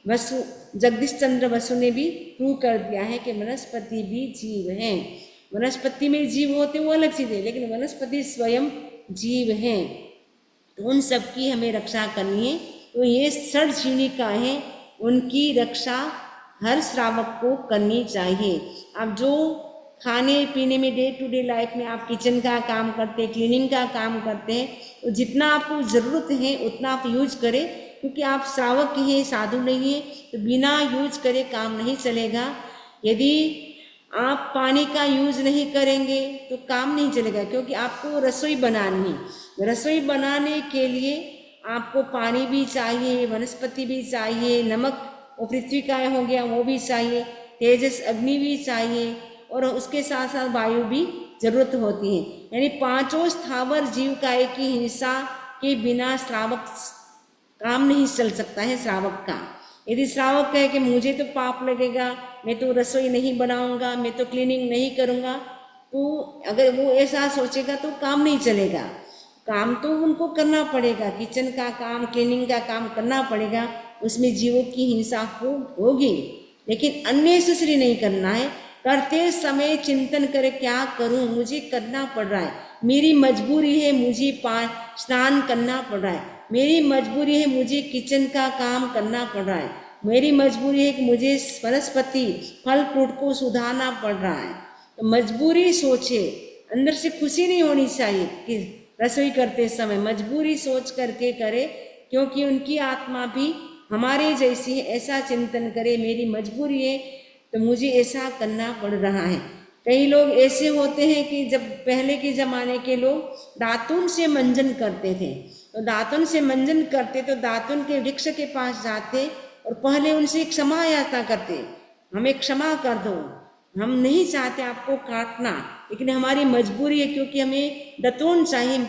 जगदीश चंद्र बसु ने भी प्रूव कर दिया है कि वनस्पति भी जीव हैं। वनस्पति में जीव होते वो अलग चीज़ है, लेकिन वनस्पति स्वयं जीव हैं, तो उन सब की हमें रक्षा करनी है। तो ये षड जीविकाएँ हैं, उनकी रक्षा हर श्रावक को करनी चाहिए। अब जो खाने पीने में डे टू डे लाइफ में आप किचन का काम करते हैं, क्लीनिंग का काम करते हैं, तो जितना आपको ज़रूरत है उतना आप यूज करें, क्योंकि आप श्रावक हैं, साधु नहीं हैं, तो बिना यूज करे काम नहीं चलेगा। यदि आप पानी का यूज नहीं करेंगे तो काम नहीं चलेगा, क्योंकि आपको रसोई बनानी है। रसोई बनाने के लिए आपको पानी भी चाहिए, वनस्पति भी चाहिए, नमक और पृथ्वी का हो गया वो भी चाहिए, तेजस अग्नि भी चाहिए, और उसके साथ साथ वायु भी जरूरत होती है। यानी पांचों स्थावर जीविकाएँ की हिंसा के बिना श्रावक काम नहीं चल सकता है श्रावक का। यदि श्रावक कहे कि मुझे तो पाप लगेगा, मैं तो रसोई नहीं बनाऊंगा, मैं तो क्लीनिंग नहीं करूंगा, तो अगर वो ऐसा सोचेगा तो काम नहीं चलेगा। काम तो उनको करना पड़ेगा, किचन का काम, क्लीनिंग का काम करना पड़ेगा, उसमें जीवों की हिंसा होगी, लेकिन अननेसेसरी नहीं करना है। करते समय चिंतन करे क्या करूं, मुझे करना पड़ रहा है, मेरी मजबूरी है, मुझे स्नान करना पड़ रहा है, मेरी मजबूरी है, मुझे किचन का काम करना पड़ रहा है, मेरी मजबूरी है कि मुझे वनस्पति फल फ्रूट को सुधारना पड़ रहा है। तो मजबूरी सोचे, अंदर से खुशी नहीं होनी चाहिए कि रसोई करते समय मजबूरी सोच करके करे, क्योंकि उनकी आत्मा भी हमारे जैसी है। ऐसा चिंतन करे मेरी मजबूरी है तो मुझे ऐसा करना पड़ रहा है। कई लोग ऐसे होते हैं कि जब पहले के ज़माने के लोग दातुन से मंजन करते थे, तो दातुन से मंजन करते तो दातुन के वृक्ष के पास जाते और पहले उनसे क्षमा याचना करते, हमें क्षमा कर दो, हम नहीं चाहते आपको काटना, लेकिन हमारी मजबूरी है, क्योंकि हमें दतोन चाहिए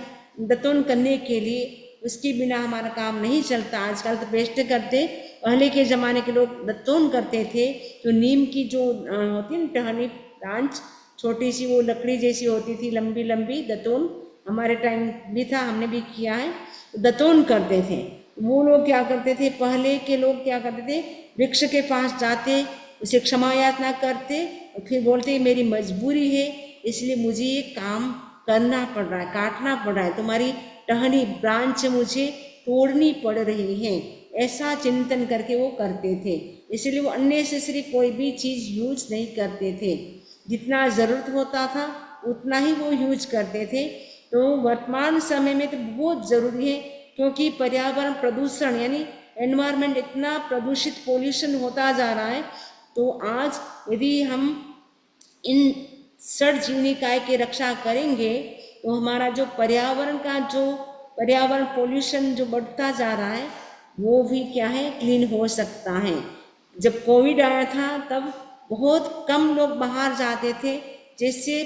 दतोन करने के लिए, उसके बिना हमारा काम नहीं चलता। आजकल तो पेस्ट करते, पहले के ज़माने के लोग दतोन करते थे, तो नीम की जो होती है टहनी ब्रांच छोटी सी, वो लकड़ी जैसी होती थी, लंबी लंबी, दतोन हमारे टाइम भी था, हमने भी किया है, दतोन करते थे। वो लोग क्या करते थे, पहले के लोग क्या करते थे, वृक्ष के पास जाते, उसे क्षमा याचना करते और फिर बोलते मेरी मजबूरी है इसलिए मुझे ये काम करना पड़ रहा है, काटना पड़ रहा है, तुम्हारी टहनी ब्रांच मुझे तोड़नी पड़ रही है, ऐसा चिंतन करके वो करते थे। इसलिए वो अननेसेसरी कोई भी चीज़ यूज नहीं करते थे, जितना ज़रूरत होता था उतना ही वो यूज करते थे। तो वर्तमान समय में तो बहुत ज़रूरी है, क्योंकि पर्यावरण प्रदूषण यानी एनवायरनमेंट इतना प्रदूषित, पोल्यूशन होता जा रहा है। तो आज यदि हम इन षड जीविकाएँ की रक्षा करेंगे तो हमारा जो पर्यावरण का जो पर्यावरण पोल्यूशन जो बढ़ता जा रहा है वो भी क्या है, क्लीन हो सकता है। जब कोविड आया था तब बहुत कम लोग बाहर जाते थे, जिससे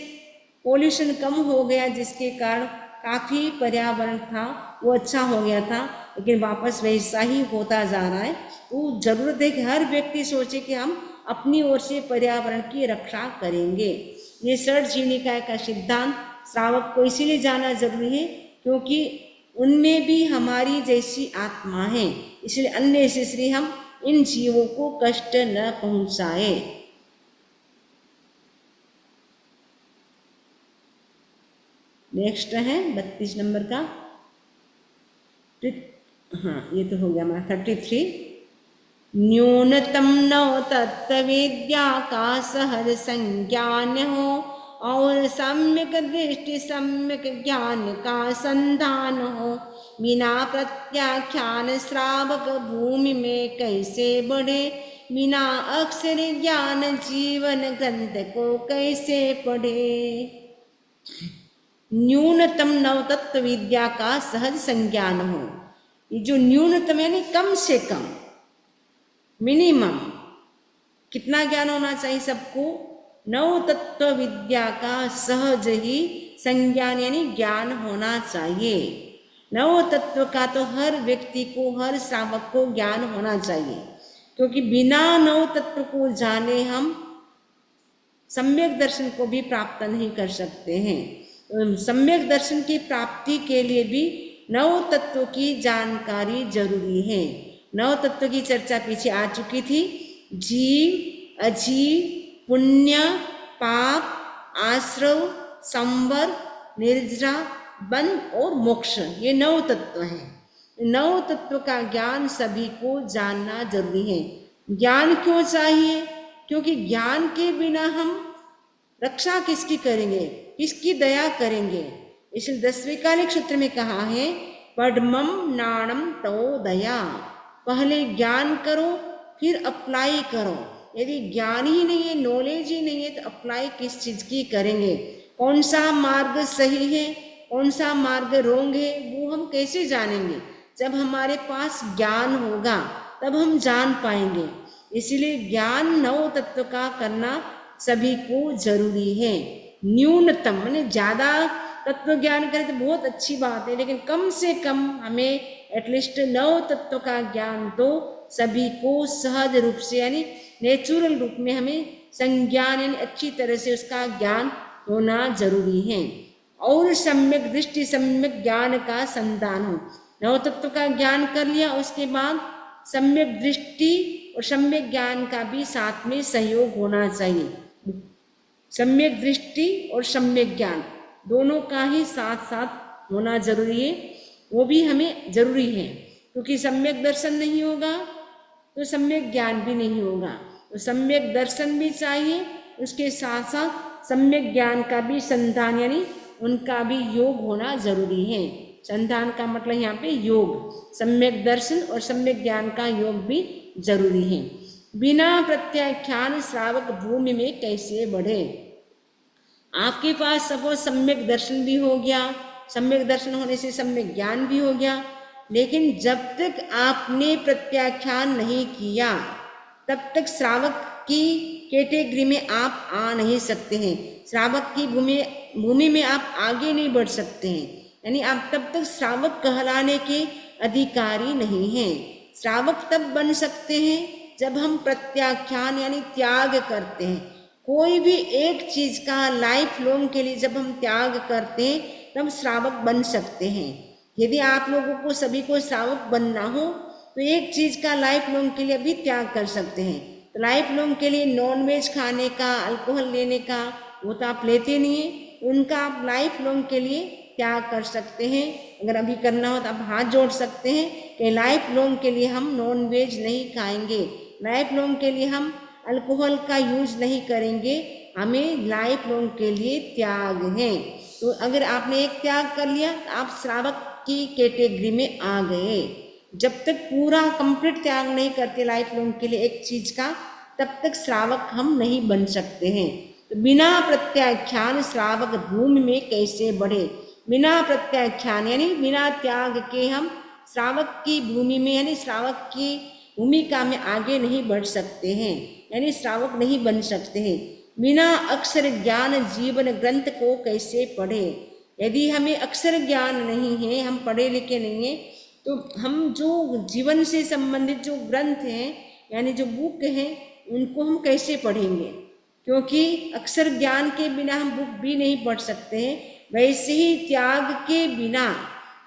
पोल्यूशन कम हो गया, जिसके कारण काफ़ी पर्यावरण था वो अच्छा हो गया था, लेकिन वापस वैसा ही होता जा रहा है। तो ज़रूरत है कि हर व्यक्ति सोचे कि हम अपनी ओर से पर्यावरण की रक्षा करेंगे। ये षड जीविकाएँ का सिद्धांत श्रावक को इसीलिए जानना जरूरी है, क्योंकि उनमें भी हमारी जैसी आत्मा है, इसलिए अननेसेसरी हम इन जीवों को कष्ट न पहुंचाए। नेक्स्ट है 32 नंबर का, हाँ ये तो हो गया हमारा 33। न्यूनतम नौ तत्ववेद्या का सहज संज्ञान हो, और सम्यक दृष्टि सम्यक ज्ञान का संधान हो। बिना प्रत्याख्यान श्रावक भूमि में कैसे बढ़े, बिना अक्षर ज्ञान जीवन ग्रंथ को कैसे पढ़े। न्यूनतम नवतत्व विद्या का सहज संज्ञान हो। ये जो न्यूनतम यानी कम से कम, मिनिमम कितना ज्ञान होना चाहिए सबको, नवतत्व विद्या का सहज ही संज्ञान यानी ज्ञान होना चाहिए। नवतत्व का तो हर व्यक्ति को, हर श्रावक को ज्ञान होना चाहिए, क्योंकि बिना नवतत्व को जाने हम सम्यक दर्शन को भी प्राप्त नहीं कर सकते हैं। तो सम्यक दर्शन की प्राप्ति के लिए भी नव तत्व की जानकारी जरूरी है। नव तत्व की चर्चा पीछे आ चुकी थी। जीव, अजीव, पुण्य, पाप, आश्रव, संवर, निर्जरा, बंध और मोक्ष, ये नव तत्व हैं। नव तत्व का ज्ञान सभी को जानना जरूरी है। ज्ञान क्यों चाहिए? क्योंकि ज्ञान के बिना हम रक्षा किसकी करेंगे, किसकी दया करेंगे। इसलिए 10वें कालिक सूत्र में कहा है, पढ़मम नाणम तो दया। पहले ज्ञान करो, फिर अप्लाई करो। यदि ज्ञान ही नहीं है, नॉलेज ही नहीं है, तो अप्लाई किस चीज की करेंगे? कौन सा मार्ग सही है, कौन सा मार्ग रोंग है, वो हम कैसे जानेंगे? जब हमारे पास ज्ञान होगा तब हम जान पाएंगे। इसलिए ज्ञान नव तत्व का करना सभी को जरूरी है। न्यूनतम माने ज्यादा तत्व ज्ञान करें तो बहुत अच्छी बात है, लेकिन कम से कम हमें एटलीस्ट नव तत्व का ज्ञान तो सभी को सहज रूप से यानी नेचुरल रूप में हमें संज्ञान यानी अच्छी तरह से उसका ज्ञान होना जरूरी है। और सम्यक दृष्टि सम्यक ज्ञान का संधान हो। नव तत्व का ज्ञान कर लिया, उसके बाद सम्यक दृष्टि और सम्यक ज्ञान का भी साथ में सहयोग होना चाहिए। सम्यक दृष्टि और सम्यक ज्ञान दोनों का ही साथ साथ होना जरूरी है। वो भी हमें जरूरी है, क्योंकि सम्यक दर्शन नहीं होगा तो सम्यक ज्ञान भी नहीं होगा। तो सम्यक दर्शन भी चाहिए, उसके साथ साथ सम्यक ज्ञान का भी संधान यानी उनका भी योग होना जरूरी है। संधान का मतलब यहाँ पे योग, सम्यक दर्शन और सम्यक ज्ञान का योग भी जरूरी है। बिना प्रत्याख्यान श्रावक भूमि में कैसे बढ़े। आपके पास सपोज सम्यक दर्शन भी हो गया, सम्यक दर्शन होने से सम्यक ज्ञान भी हो गया, लेकिन जब तक आपने प्रत्याख्यान नहीं किया तब तक श्रावक की कैटेगरी में आप आ नहीं सकते हैं। श्रावक की भूमि में आप आगे नहीं बढ़ सकते हैं, यानी आप तब तक श्रावक कहलाने के अधिकारी नहीं हैं। श्रावक तब बन सकते हैं जब हम प्रत्याख्यान यानी त्याग करते हैं। कोई भी एक चीज का लाइफ लॉन्ग के लिए जब हम त्याग करते हैं तब श्रावक बन सकते हैं। यदि आप लोगों को सभी को श्रावक बनना हो तो एक चीज का लाइफ लॉन्ग के लिए भी त्याग कर सकते हैं। तो लाइफ लॉन्ग के लिए नॉन वेज खाने का, अल्कोहल लेने का, वो तो आप लेते नहीं है, उनका आप लाइफ लॉन्ग के लिए त्याग कर सकते हैं। अगर अभी करना हो तो आप हाथ जोड़ सकते हैं कि लाइफ लॉन्ग के लिए हम नॉन वेज नहीं खाएंगे, लाइफ लॉन्ग के लिए हम अल्कोहल का यूज नहीं करेंगे, हमें लाइफ लॉन्ग के लिए त्याग है। तो अगर आपने एक त्याग कर लिया तो आप श्रावक की कैटेगरी में आ गए। जब तक पूरा कंप्लीट त्याग नहीं करते लाइफ लॉन्ग के लिए एक चीज का, तब तक श्रावक हम नहीं बन सकते हैं। तो बिना प्रत्याख्यान श्रावक भूमि में कैसे बढ़े। बिना प्रत्याख्यान यानी बिना त्याग के हम श्रावक की भूमि में यानी श्रावक की भूमिका में आगे नहीं बढ़ सकते हैं, यानी श्रावक नहीं बन सकते हैं। बिना अक्षर ज्ञान जीवन ग्रंथ को कैसे पढ़े। यदि हमें अक्षर ज्ञान नहीं है, हम पढ़े लिखे नहीं है, तो हम जो जीवन से संबंधित जो ग्रंथ हैं यानी जो बुक हैं उनको हम कैसे पढ़ेंगे, क्योंकि अक्षर ज्ञान के बिना हम बुक भी नहीं पढ़ सकते हैं। वैसे ही त्याग के बिना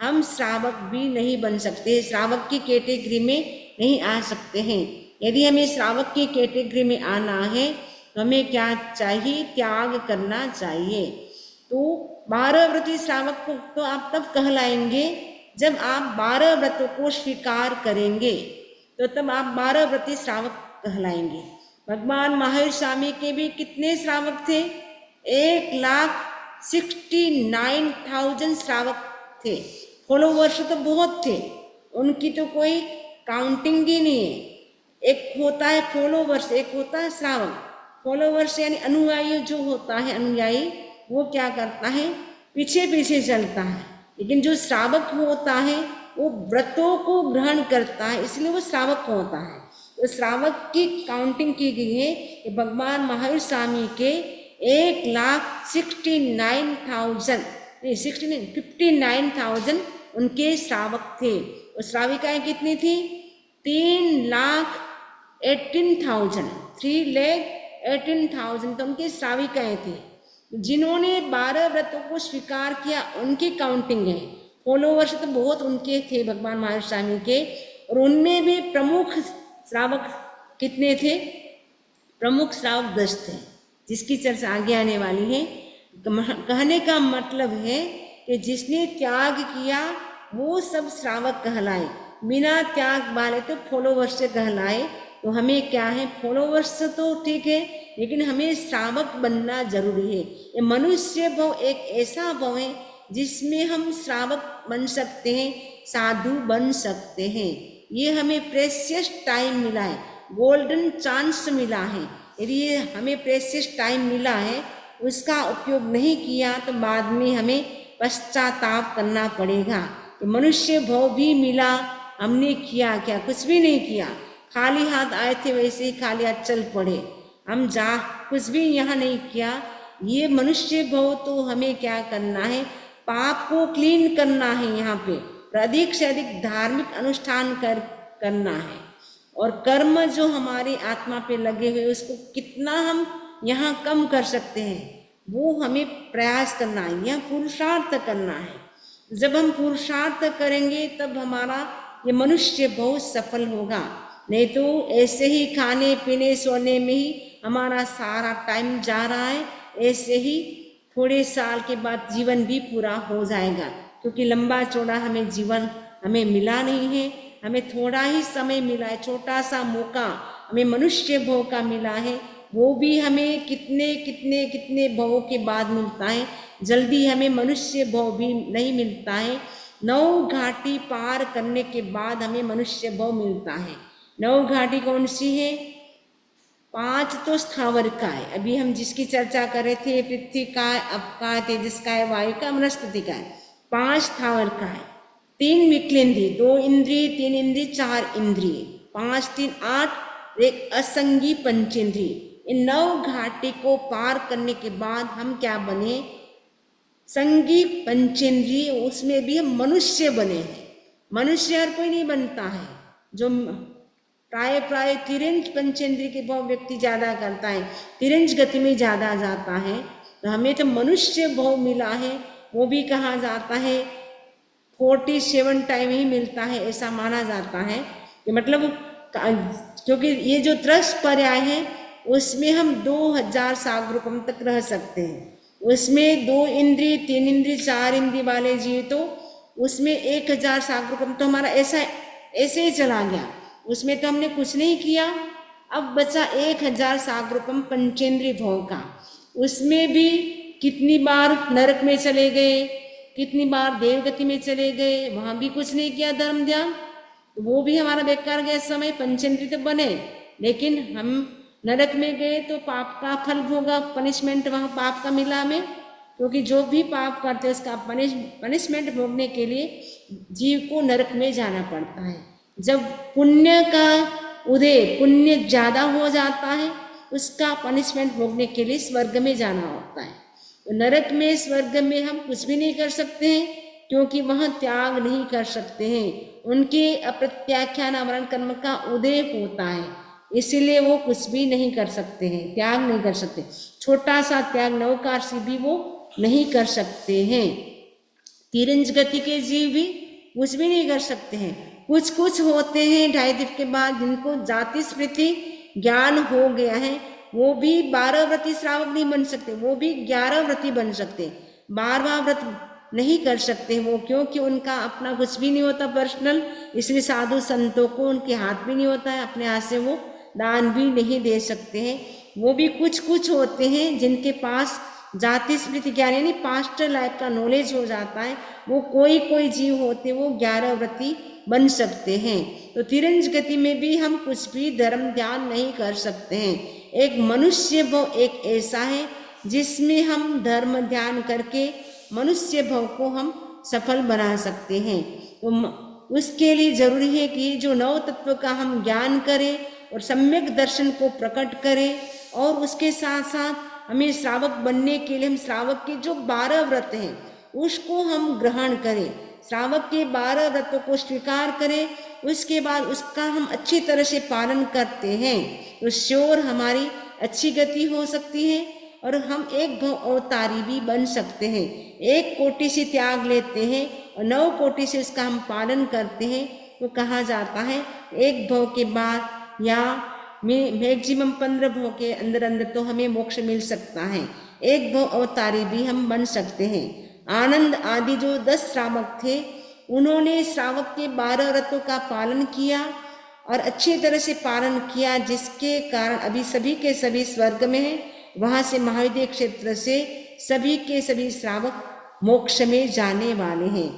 हम श्रावक भी नहीं बन सकते, श्रावक की कैटेगरी में नहीं आ सकते हैं। यदि हमें श्रावक की कैटेगरी में आना है तो हमें क्या चाहिए, त्याग करना चाहिए। तो 12 व्रती श्रावक को तो आप तब कहलाएंगे जब आप 12 व्रतों को स्वीकार करेंगे, तो तब आप 12 व्रती श्रावक कहलाएंगे। भगवान महावीर स्वामी के भी कितने श्रावक थे, 1,69,000 श्रावक थे। फॉलोवर्स तो बहुत थे, उनकी तो कोई काउंटिंग ही नहीं है। एक होता है फॉलोवर्स, एक होता है श्रावक। फॉलोवर्स यानी अनुयायी जो होता है, अनुयायी वो क्या करता है, पीछे पीछे चलता है। लेकिन जो श्रावक होता है वो व्रतों को ग्रहण करता है, इसलिए वो श्रावक होता है। तो श्रावक की काउंटिंग की गई है कि भगवान महावीर स्वामी के 59,000 उनके श्रावक थे। और श्राविकाएं कितनी थी? 3,18,000 तो उनके श्राविकाएं थे। जिन्होंने 12 व्रतों को स्वीकार किया उनकी काउंटिंग है। फॉलोवर्स तो बहुत उनके थे भगवान महावीर स्वामी के, और उनमें भी प्रमुख श्रावक कितने थे? प्रमुख श्रावक 10 थे, जिसकी चर्चा आगे आने वाली है। कहने का मतलब है कि जिसने त्याग किया वो सब श्रावक कहलाए, बिना त्याग वाले तो फॉलोवर्स से कहलाए। तो हमें क्या है, फॉलोवर्स तो ठीक है, लेकिन हमें श्रावक बनना जरूरी है। ये मनुष्य भव एक ऐसा भव है जिसमें हम श्रावक बन सकते हैं, साधु बन सकते हैं। ये हमें प्रेशियस टाइम मिला है, गोल्डन चांस मिला है। यदि ये हमें प्रेशियस टाइम मिला है, उसका उपयोग नहीं किया तो बाद में हमें पश्चाताप करना पड़ेगा। तो मनुष्य भव भी मिला, हमने किया क्या? कुछ भी नहीं किया, खाली हाथ आए थे, वैसे ही खाली हाथ चल पड़े। हम कुछ भी यहाँ नहीं किया। ये मनुष्य भव तो हमें क्या करना है, पाप को क्लीन करना है। यहाँ पे अधिक से अधिक धार्मिक अनुष्ठान करना है, और कर्म जो हमारी आत्मा पे लगे हुए उसको कितना हम यहाँ कम कर सकते हैं, वो हमें प्रयास करना है, यह पुरुषार्थ करना है। जब हम पुरुषार्थ करेंगे तब हमारा ये मनुष्य बहुत सफल होगा। नहीं तो ऐसे ही खाने पीने सोने में ही हमारा सारा टाइम जा रहा है, ऐसे ही थोड़े साल के बाद जीवन भी पूरा हो जाएगा। क्योंकि लंबा चौड़ा हमें जीवन हमें मिला नहीं है, हमें थोड़ा ही समय मिला है, छोटा सा मौका हमें मनुष्य भव का मिला है। वो भी हमें कितने कितने कितने भवों के बाद मिलता है, जल्दी हमें मनुष्य भव भी नहीं मिलता है। 9 घाटी पार करने के बाद हमें मनुष्य भव मिलता है। 9 घाटी कौन सी है? 5 तो स्थावर का है, अभी हम जिसकी चर्चा कर रहे थे, पृथ्वी का, अपका, तेजस का, वायु का, वनस्पति का है। 5 स्थावर का है, 3 विकलेंद्रिय, 2 इंद्रिय, 3 इंद्रिय, 4 इंद्रिय, 5 3 8, एक असंगी पंचेंद्रिय। इन 9 घाटी को पार करने के बाद हम क्या बने? संगी पंचेंद्रिय, उसमें भी हम मनुष्य बने हैं। मनुष्य हर कोई नहीं बनता है, जो प्राय तिरंज पंचेंद्रिय के भाव व्यक्ति ज्यादा करता है, तिरंज गति में ज्यादा जाता है। तो हमें तो मनुष्य भाव मिला है, वो भी कहा जाता है 47 टाइम ही मिलता है, ऐसा माना जाता है। कि मतलब क्योंकि ये जो त्रस पर्याय है उसमें हम 2000 सागरूपम तक रह सकते हैं। उसमें 2 इंद्रिय, 3 इंद्रिय, 4 इंद्रिय वाले जीव तो उसमें 1000 सागरूपम तो हमारा ऐसे ही चला गया, उसमें तो हमने कुछ नहीं किया। अब बचा 1000 सागरूपम पंचेंद्रिय भोग का, उसमें भी कितनी बार नरक में चले गए, कितनी बार देवगति में चले गए, वहां भी कुछ नहीं किया धर्म ध्यान, वो भी हमारा बेकार गया समय। पंचेंद्रिय तो बने, लेकिन हम नरक में गए तो पाप का फल भोगा, पनिशमेंट वहाँ पाप का मिला हमें। क्योंकि जो भी पाप करते हैं उसका पनिशमेंट भोगने के लिए जीव को नरक में जाना पड़ता है। जब पुण्य का उदय, पुण्य ज्यादा हो जाता है, उसका पनिशमेंट भोगने के लिए स्वर्ग में जाना होता है। तो नरक में, स्वर्ग में हम कुछ भी नहीं कर सकते हैं, क्योंकि वहाँ त्याग नहीं कर सकते हैं। उनके अप्रत्याख्यान आवरण कर्म का उदय होता है, इसीलिए वो कुछ भी नहीं कर सकते हैं, त्याग नहीं कर सकते। छोटा सा त्याग नवकारसी भी वो नहीं कर सकते हैं। तिरंज गति के जीव भी कुछ भी नहीं कर सकते हैं। कुछ होते हैं 2.5 दिन के बाद जिनको जाति स्मृति ज्ञान हो गया है, वो भी 12 व्रती श्रावक नहीं बन सकते, वो भी 11 व्रती बन सकते। 12वां व्रत नहीं कर सकते वो, क्योंकि उनका अपना कुछ भी नहीं होता पर्सनल, इसलिए साधु संतों को उनके हाथ भी नहीं होता है, अपने हाथ से वो दान भी नहीं दे सकते हैं। वो भी कुछ होते हैं जिनके पास जाति स्मृति ज्ञान यानी पास्ट लाइफ का नॉलेज हो जाता है, वो कोई कोई जीव होते वो 11 व्रती बन सकते हैं। तो तिरंज गति में भी हम कुछ भी धर्म ध्यान नहीं कर सकते हैं। एक मनुष्य भव एक ऐसा है जिसमें हम धर्म ध्यान करके मनुष्य भव को हम सफल बना सकते हैं। तो उसके लिए जरूरी है कि जो नव तत्व का हम ज्ञान करें और सम्यक दर्शन को प्रकट करें, और उसके साथ साथ हमें श्रावक बनने के लिए हम श्रावक के जो 12 व्रत हैं उसको हम ग्रहण करें, श्रावक के 12 व्रतों को स्वीकार करें, उसके बाद उसका हम अच्छी तरह से पालन करते हैं तो श्योर हमारी अच्छी गति हो सकती है और हम एक भव अवतारी भी बन सकते हैं। एक कोटि से त्याग लेते हैं और 9 कोटि से इसका हम पालन करते हैं तो कहा जाता है एक भव के बाद या मैक्सिमम 15 भव के अंदर अंदर तो हमें मोक्ष मिल सकता है। एक भव अवतारी भी हम बन सकते हैं। आनंद आदि जो 10 श्रावक थे उन्होंने श्रावक के 12 व्रतों का पालन किया और अच्छी तरह से पालन किया, जिसके कारण अभी सभी के सभी स्वर्ग में हैं। वहां से महाविद्य क्षेत्र से सभी के सभी श्रावक मोक्ष में जाने वाले हैं।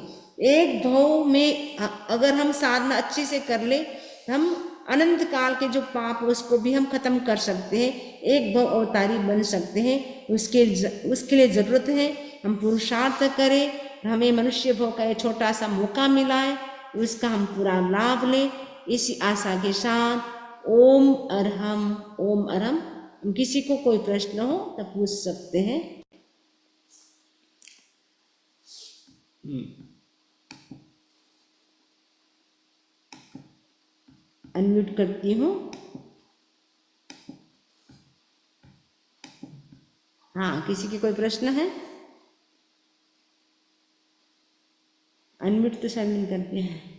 एक भव में अगर हम साधना अच्छे से कर ले हम अनंत काल के जो पाप उसको भी हम खत्म कर सकते हैं, एक भव अवतारी बन सकते हैं। उसके लिए जरूरत है हम पुरुषार्थ करें, हमें मनुष्य भव का एक छोटा सा मौका मिला है उसका हम पूरा लाभ लें। इसी आशा के साथ ओम अरहम। किसी को कोई प्रश्न हो तो पूछ सकते हैं। अनम्यूट करती हूँ। हाँ, किसी की कोई प्रश्न है? अनम्यूट तो शायद नहीं करते हैं।